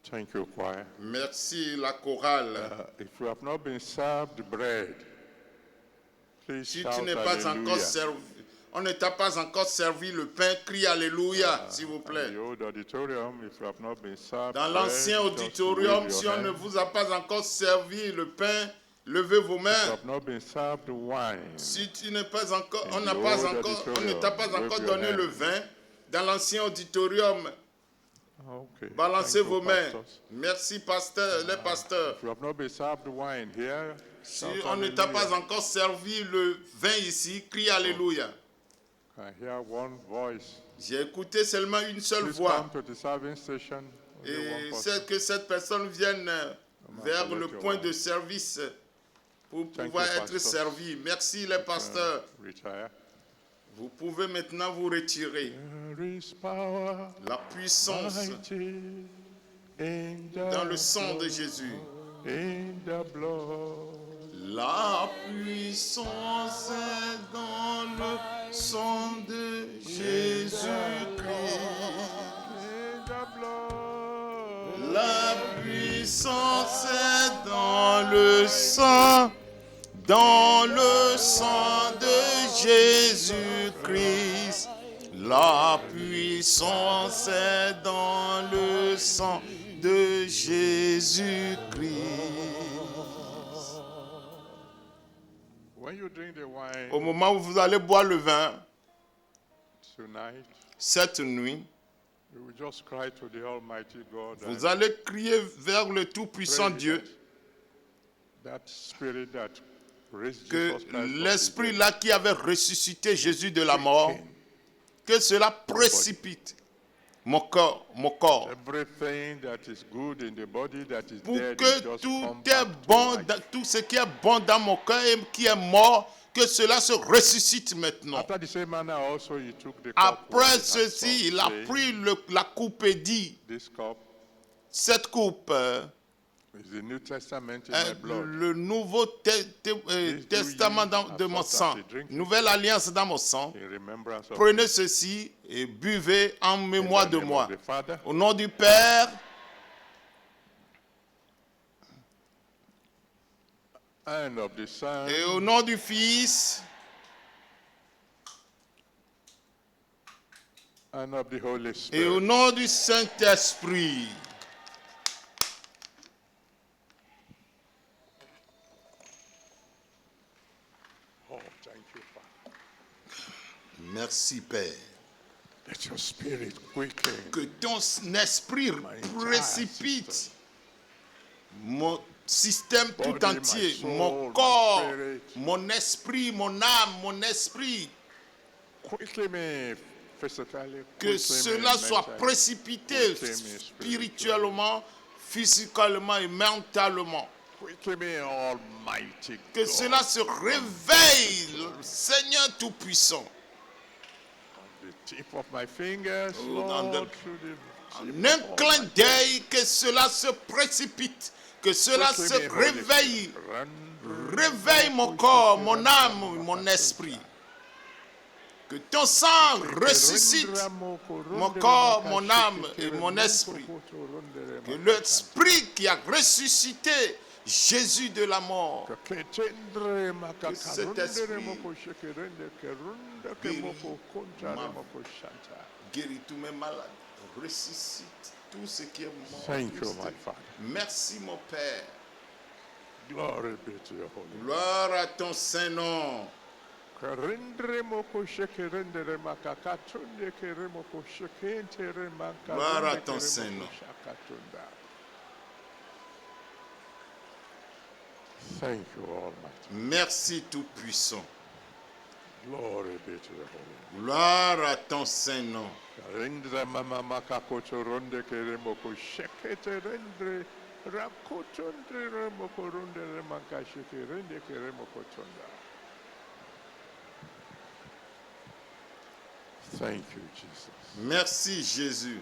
Speaker 1: Thank you, choir.
Speaker 2: Merci la chorale.
Speaker 1: If you have not been served bread, please
Speaker 2: Si
Speaker 1: shout
Speaker 2: tu n'es pas encore
Speaker 1: hallelujah.
Speaker 2: servi, on ne t'a pas encore servi le pain, crie Alléluia, s'il vous
Speaker 1: In
Speaker 2: plaît.
Speaker 1: the old auditorium, if you have not been served
Speaker 2: Dans
Speaker 1: bread,
Speaker 2: l'ancien
Speaker 1: just
Speaker 2: auditorium,
Speaker 1: wave
Speaker 2: si
Speaker 1: your
Speaker 2: on ne
Speaker 1: hand.
Speaker 2: vous a pas encore servi le pain, levez vos
Speaker 1: If you
Speaker 2: mains.
Speaker 1: have not been served wine,
Speaker 2: Si tu n'es pas encore,
Speaker 1: In
Speaker 2: on n'a
Speaker 1: the
Speaker 2: pas
Speaker 1: old
Speaker 2: encore, on ne
Speaker 1: auditorium,
Speaker 2: t'a pas
Speaker 1: wave
Speaker 2: encore
Speaker 1: your
Speaker 2: donné
Speaker 1: hand.
Speaker 2: le vin, dans l'ancien auditorium,
Speaker 1: okay.
Speaker 2: balancez
Speaker 1: Thank you,
Speaker 2: vos mains.
Speaker 1: pastors.
Speaker 2: Merci pasteur, les pasteurs.
Speaker 1: If you have not been served wine here,
Speaker 2: Si
Speaker 1: shout
Speaker 2: on ne t'a pas
Speaker 1: hallelujah.
Speaker 2: encore servi le vin ici, crie Alléluia.
Speaker 1: I hear one voice.
Speaker 2: J'ai écouté seulement une seule
Speaker 1: Please
Speaker 2: voix.
Speaker 1: come to the serving station. Only one
Speaker 2: Et
Speaker 1: person.
Speaker 2: c'est que cette personne vienne vers
Speaker 1: collect
Speaker 2: le
Speaker 1: your
Speaker 2: point
Speaker 1: wine.
Speaker 2: de service pour
Speaker 1: Thank
Speaker 2: pouvoir
Speaker 1: you,
Speaker 2: être
Speaker 1: pastors.
Speaker 2: servi. Merci les pasteurs.
Speaker 1: Retire.
Speaker 2: Vous pouvez maintenant vous retirer.
Speaker 1: There is power
Speaker 2: La puissance
Speaker 1: mighty in the
Speaker 2: dans le sang de
Speaker 1: blood,
Speaker 2: Jésus.
Speaker 1: in the blood.
Speaker 2: La puissance est dans le sang de Jésus-Christ.
Speaker 1: In the blood.
Speaker 2: La puissance est dans le sang de Jésus-Christ. La puissance est dans le sang de Jésus-Christ.
Speaker 1: When you drink the wine
Speaker 2: Au moment où vous allez boire le vin,
Speaker 1: tonight,
Speaker 2: cette nuit,
Speaker 1: you will just cry to the Almighty God.
Speaker 2: vous allez crier vers le Tout-Puissant Dieu
Speaker 1: That spirit that raised
Speaker 2: que
Speaker 1: Jesus Christ from the
Speaker 2: l'esprit
Speaker 1: dead
Speaker 2: là qui avait ressuscité Jésus de la mort, que cela précipite mon corps,
Speaker 1: Everything that is good in the body that is
Speaker 2: pour
Speaker 1: dead,
Speaker 2: que
Speaker 1: it just
Speaker 2: tout
Speaker 1: come
Speaker 2: est
Speaker 1: back to
Speaker 2: bon,
Speaker 1: life.
Speaker 2: tout ce qui est bon dans mon cœur et qui est mort, que cela se ressuscite maintenant.
Speaker 1: After the same manner also he took the cup
Speaker 2: Après
Speaker 1: when he had
Speaker 2: ceci, il a
Speaker 1: supped, saying,
Speaker 2: pris la coupe et dit,
Speaker 1: This cup
Speaker 2: cette coupe
Speaker 1: is the New Testament in
Speaker 2: est
Speaker 1: my blood.
Speaker 2: le nouveau testament de mon sang, nouvelle alliance dans mon sang.
Speaker 1: In remembrance of
Speaker 2: Prenez ceci et buvez en
Speaker 1: in
Speaker 2: mémoire
Speaker 1: the
Speaker 2: de
Speaker 1: name
Speaker 2: moi.
Speaker 1: of the Father,
Speaker 2: Au nom du Père
Speaker 1: and of the Son,
Speaker 2: et au nom du Fils
Speaker 1: and of the Holy
Speaker 2: et au
Speaker 1: Spirit.
Speaker 2: nom du Saint-Esprit.
Speaker 1: Oh, thank you, Father.
Speaker 2: Merci Père.
Speaker 1: Let your spirit quicken.
Speaker 2: Que ton esprit précipite mon système tout
Speaker 1: Body, my
Speaker 2: entier,
Speaker 1: soul,
Speaker 2: mon
Speaker 1: my
Speaker 2: corps,
Speaker 1: spirit.
Speaker 2: mon esprit, mon âme, mon esprit,
Speaker 1: Quickly me physically.
Speaker 2: Que
Speaker 1: quickly me
Speaker 2: cela soit
Speaker 1: mentally,
Speaker 2: précipité
Speaker 1: quickly me
Speaker 2: spirituellement, physiquement et mentalement.
Speaker 1: Quickly me Almighty
Speaker 2: Que
Speaker 1: God.
Speaker 2: cela se réveille, le Seigneur Tout-Puissant.
Speaker 1: The tip of my fingers,
Speaker 2: Oh, dans
Speaker 1: Lord,
Speaker 2: the-
Speaker 1: through the
Speaker 2: En
Speaker 1: tip
Speaker 2: un
Speaker 1: of
Speaker 2: clin
Speaker 1: all my
Speaker 2: d'œil, que cela se précipite, que cela
Speaker 1: Quickly
Speaker 2: se
Speaker 1: me, Holy
Speaker 2: réveille.
Speaker 1: Spirit. Run,
Speaker 2: Réveille mon corps, mon âme, mon esprit. Que ton sang ressuscite mon corps, mon âme et mon esprit. Que l'esprit qui a ressuscité Jésus de la mort,
Speaker 1: Que
Speaker 2: cet esprit guérit tous mes malades, ressuscite tout ce qui est mort.
Speaker 1: Thank you, my Father.
Speaker 2: Merci mon Père.
Speaker 1: Glory be to your holy name.
Speaker 2: Gloire à ton Saint-Nom. Gloire à ton Saint-Nom.
Speaker 1: Thank you, Almighty.
Speaker 2: Merci Tout-Puissant.
Speaker 1: Glory be to your holy name.
Speaker 2: Gloire à ton Saint-Nom.
Speaker 1: Rendre mama makakoto ronde keremoko shekete rendre rakotondre remoko ronde remaka sheke rende keremoko tonda. Thank you, Jesus.
Speaker 2: Merci Jésus.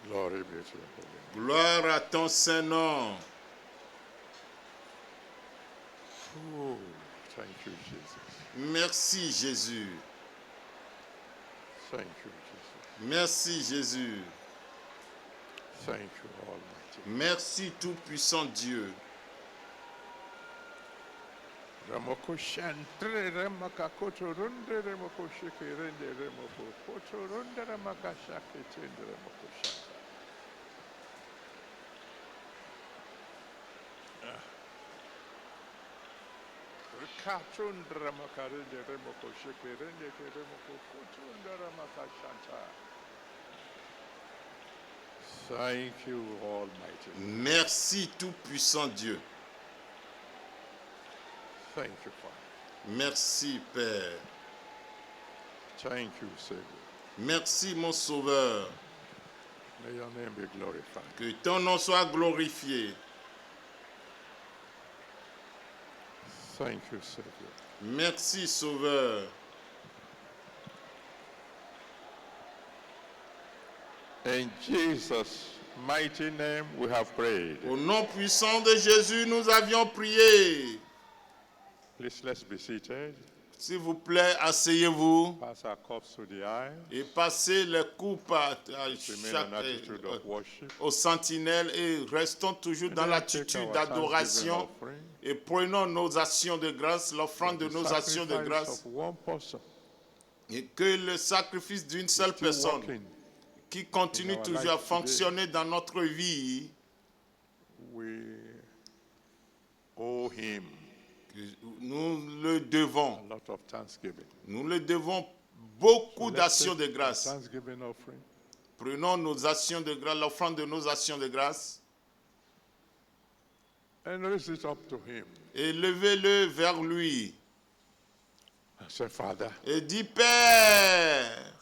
Speaker 1: Glory be to your holy name.
Speaker 2: Gloire à ton Saint-Nom.
Speaker 1: Oh, thank you, Jesus.
Speaker 2: Merci Jésus.
Speaker 1: Thank you, Jesus.
Speaker 2: Merci Jésus.
Speaker 1: Thank you, Almighty.
Speaker 2: Merci Tout-Puissant Dieu.
Speaker 1: Ramoko shantre ramaka koto ronde remoko sheke rende remoko koto ronde ramaka shake tende remoko shaka. Rikatun ramaka rende remoko sheke rende ke remoko koto ronde ramaka shanta. Thank you, Almighty.
Speaker 2: Merci Tout-Puissant Dieu.
Speaker 1: Thank you, Father.
Speaker 2: Merci Père.
Speaker 1: Thank you, Savior.
Speaker 2: Merci mon Sauveur.
Speaker 1: May your name be glorified.
Speaker 2: Que ton nom soit glorifié.
Speaker 1: Thank you, Savior.
Speaker 2: Merci Sauveur.
Speaker 1: In Jesus' mighty name we have prayed.
Speaker 2: Au nom puissant de Jésus, nous avions prié.
Speaker 1: Please let's be seated.
Speaker 2: S'il vous plaît, asseyez-vous
Speaker 1: Pass our cups to the aisle.
Speaker 2: et passez les coupes à
Speaker 1: Remain
Speaker 2: chaque,
Speaker 1: in attitude of worship.
Speaker 2: aux sentinelles et restons toujours dans
Speaker 1: And then take
Speaker 2: l'attitude
Speaker 1: our
Speaker 2: d'adoration
Speaker 1: thanksgiving offering.
Speaker 2: et prenons nos actions de grâce, l'offrande de
Speaker 1: The
Speaker 2: nos actions de
Speaker 1: sacrifice
Speaker 2: grâce
Speaker 1: of one person
Speaker 2: et que le sacrifice d'une seule
Speaker 1: still
Speaker 2: personne
Speaker 1: working.
Speaker 2: qui continue
Speaker 1: in our
Speaker 2: toujours
Speaker 1: life
Speaker 2: à fonctionner dans notre vie,
Speaker 1: We owe him
Speaker 2: que nous le devons.
Speaker 1: a lot of thanksgiving.
Speaker 2: Nous le devons beaucoup
Speaker 1: Let's
Speaker 2: d'actions
Speaker 1: take
Speaker 2: de grâce.
Speaker 1: the Thanksgiving offering.
Speaker 2: Prenons nos actions de grâce, l'offrande de nos actions de grâce
Speaker 1: And raise it up to him.
Speaker 2: et levez-le vers lui
Speaker 1: And say, Father,
Speaker 2: et dis Père,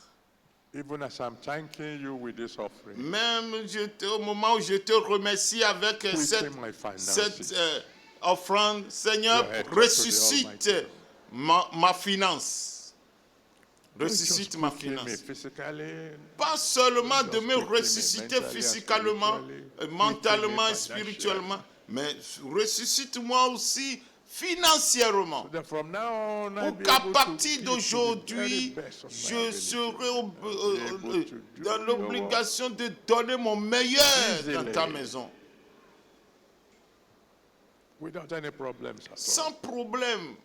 Speaker 1: even as I'm thanking you with this offering,
Speaker 2: même au moment où je te remercie avec
Speaker 1: quicken my finances.
Speaker 2: cette offrande, Seigneur,
Speaker 1: Go ahead, talk to the
Speaker 2: ressuscite
Speaker 1: Almighty
Speaker 2: ma finance.
Speaker 1: Don't just
Speaker 2: Ressuscite ma
Speaker 1: quicken me
Speaker 2: finance.
Speaker 1: physically,
Speaker 2: Pas seulement
Speaker 1: Don't
Speaker 2: de
Speaker 1: just
Speaker 2: me
Speaker 1: quicken me
Speaker 2: ressusciter
Speaker 1: mentally and
Speaker 2: physiquement,
Speaker 1: spiritually,
Speaker 2: mentalement et
Speaker 1: quicken me
Speaker 2: spirituellement, mais ressuscite-moi aussi financièrement.
Speaker 1: that from now on, I'll
Speaker 2: Pour
Speaker 1: be
Speaker 2: qu'à
Speaker 1: able to
Speaker 2: partir
Speaker 1: give to the very
Speaker 2: d'aujourd'hui,
Speaker 1: best of my
Speaker 2: je
Speaker 1: ability.
Speaker 2: serai
Speaker 1: able to do
Speaker 2: dans
Speaker 1: your
Speaker 2: l'obligation de donner mon meilleur dans
Speaker 1: Easily.
Speaker 2: ta maison,
Speaker 1: Without any problems at all.
Speaker 2: sans problème.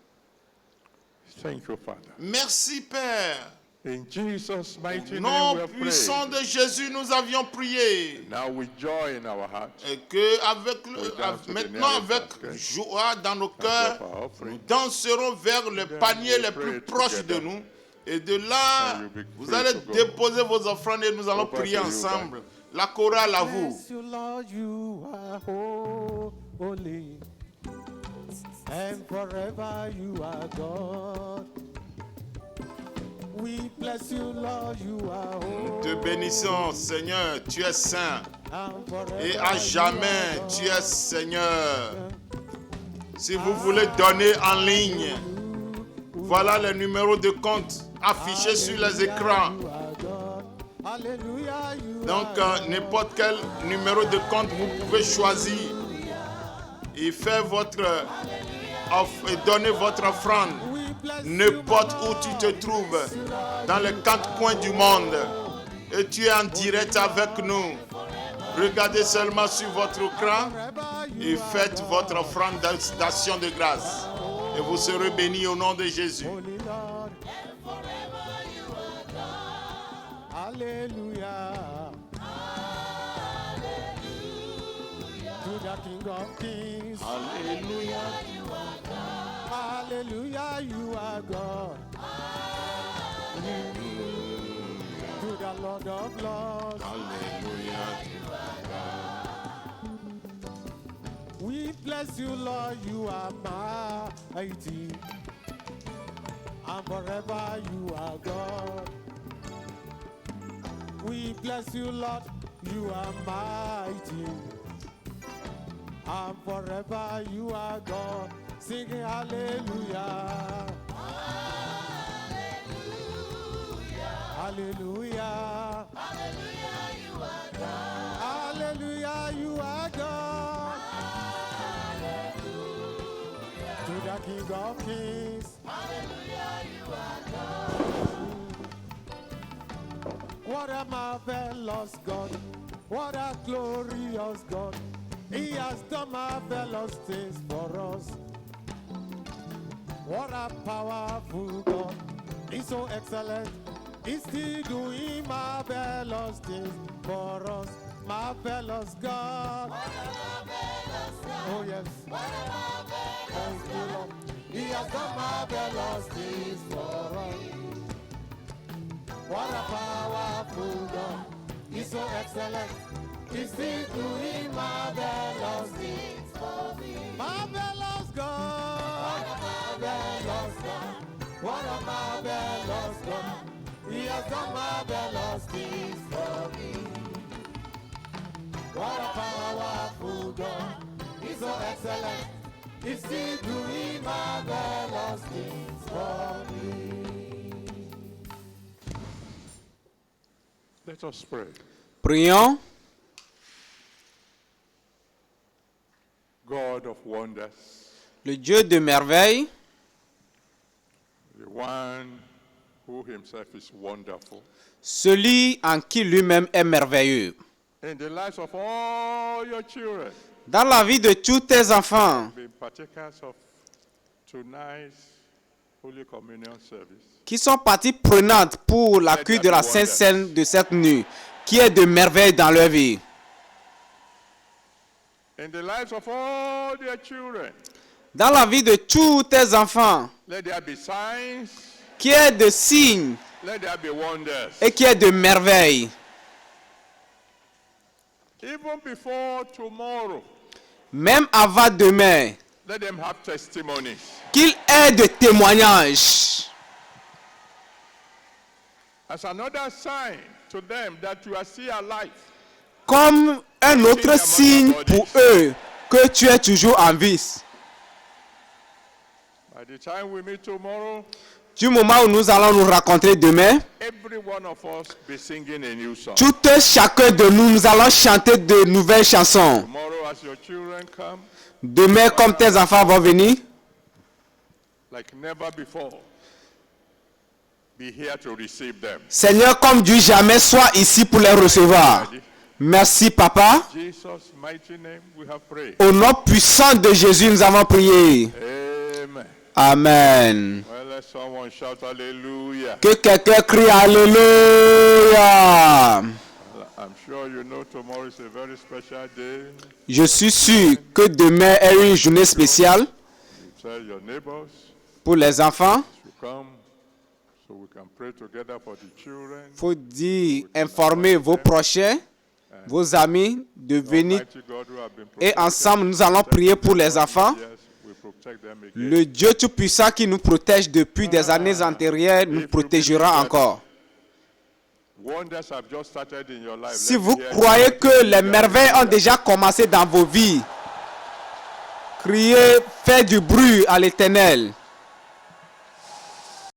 Speaker 1: Thank you, Father.
Speaker 2: Merci Père.
Speaker 1: In Jesus' mighty
Speaker 2: Au
Speaker 1: name
Speaker 2: nom
Speaker 1: we have
Speaker 2: puissant
Speaker 1: prayed.
Speaker 2: de Jésus, nous avions prié.
Speaker 1: Now with joy in our hearts,
Speaker 2: Et que maintenant avec joie dans nos cœurs, nous danserons vers le panier le plus proche de nous. Et de là, vous allez déposer vos offrandes et nous allons prier ensemble. La chorale à vous.
Speaker 4: Bless you, Lord, you are holy, and forever you are God.
Speaker 3: We bless you, Lord, you are
Speaker 2: Nous te
Speaker 3: holy.
Speaker 2: bénissons, Seigneur, tu es saint.
Speaker 3: And forever
Speaker 2: Et à
Speaker 3: you
Speaker 2: jamais,
Speaker 3: are
Speaker 2: tu es Seigneur. Si vous voulez donner en ligne, voilà les numéros de compte affichés sur les écrans.
Speaker 3: God. Hallelujah, you
Speaker 2: Donc,
Speaker 3: are
Speaker 2: n'importe quel numéro de compte, vous pouvez choisir et faire votre et donner votre offrande.
Speaker 3: We bless
Speaker 2: N'importe où tu te trouves, dans les quatre coins du monde, et tu es en direct avec nous. Regardez seulement sur votre écran et faites votre offrande d'action de grâce. Et vous serez bénis au nom de Jésus.
Speaker 3: Holy Lord. Hallelujah. To the King of Kings.
Speaker 2: Alléluia.
Speaker 3: Hallelujah, you are God. To the Lord of Lords.
Speaker 2: Alléluia.
Speaker 3: We bless you, Lord, you are mighty. And forever you are God. We bless you, Lord, you are mighty. And forever you are God. Singing hallelujah. Hallelujah. Hallelujah, you are God. Hallelujah, you are God. To the King of Kings. Hallelujah, you are God. What a marvelous God. What a glorious God. He has done marvelous things for us. What a powerful God. He's so excellent. He's still doing marvelous things for us. Marvelous God. Oh yes. Thank you, Lord. He has done marvelous things for us. What a powerful God. He's so excellent. He's still doing marvelous things for me. Marvelous God. Marvelous God. What a marvelous God. He has done marvelous things for me. What a powerful God. He's so excellent. He's still doing marvelous things for me.
Speaker 1: Let us pray.
Speaker 5: Prions.
Speaker 1: God of wonders,
Speaker 5: Le Dieu de merveille,
Speaker 1: the one who himself is wonderful,
Speaker 5: celui en qui lui-même est merveilleux.
Speaker 1: in the lives of all your children,
Speaker 5: Dans la vie de tous tes enfants
Speaker 1: be partakers of tonight's Holy Communion service.
Speaker 5: qui sont partie prenante pour l'accueil de la Sainte Seine de cette nuit, qui est de merveille dans leur vie.
Speaker 1: In the lives of all their children,
Speaker 5: Dans la vie de tous tes enfants,
Speaker 1: let there be signs,
Speaker 5: qui est de signes
Speaker 1: let there be wonders.
Speaker 5: et qui est de merveille.
Speaker 1: Even before tomorrow,
Speaker 5: Même avant demain,
Speaker 1: let them have testimonies.
Speaker 5: qu'il ait de témoignages.
Speaker 1: As another sign to them that you are still alive.
Speaker 5: Comme un autre signe pour eux que tu es toujours en vie.
Speaker 1: By the time we meet tomorrow,
Speaker 5: Du moment où nous allons nous rencontrer demain,
Speaker 1: every one of us be singing a new song.
Speaker 5: tout chacun de nous, nous allons chanter de nouvelles chansons.
Speaker 1: Tomorrow, as your children come,
Speaker 5: Demain, comme tes enfants vont venir,
Speaker 1: like never before, be here to receive them.
Speaker 5: Seigneur, comme du jamais, sois ici pour les recevoir. Merci, Papa.
Speaker 1: Jesus' mighty name, we have prayed.
Speaker 5: Au nom puissant de Jésus, nous avons prié.
Speaker 1: Amen.
Speaker 5: Amen.
Speaker 1: Well, let someone shout hallelujah.
Speaker 5: Que quelqu'un crie Alléluia.
Speaker 1: I'm sure you know tomorrow is a very special day.
Speaker 5: Je suis sûr que demain est une journée spéciale
Speaker 1: You tell your neighbors
Speaker 5: pour les enfants.
Speaker 1: to come so we can pray together for the children.
Speaker 5: Il faut dire, informer vos prochains, vos amis de venir.
Speaker 1: Almighty God who have been
Speaker 5: Et
Speaker 1: protected
Speaker 5: ensemble, nous allons prier pour les enfants.
Speaker 1: yes, we protect protect them again.
Speaker 5: Le Dieu Tout-Puissant qui nous protège depuis des années antérieures nous protégera encore.
Speaker 1: Wonders have just started in your life.
Speaker 5: Si
Speaker 1: Let me
Speaker 5: vous
Speaker 1: hear
Speaker 5: croyez
Speaker 1: you.
Speaker 5: que les merveilles ont déjà commencé dans vos vies, criez, faites du bruit à l'Éternel.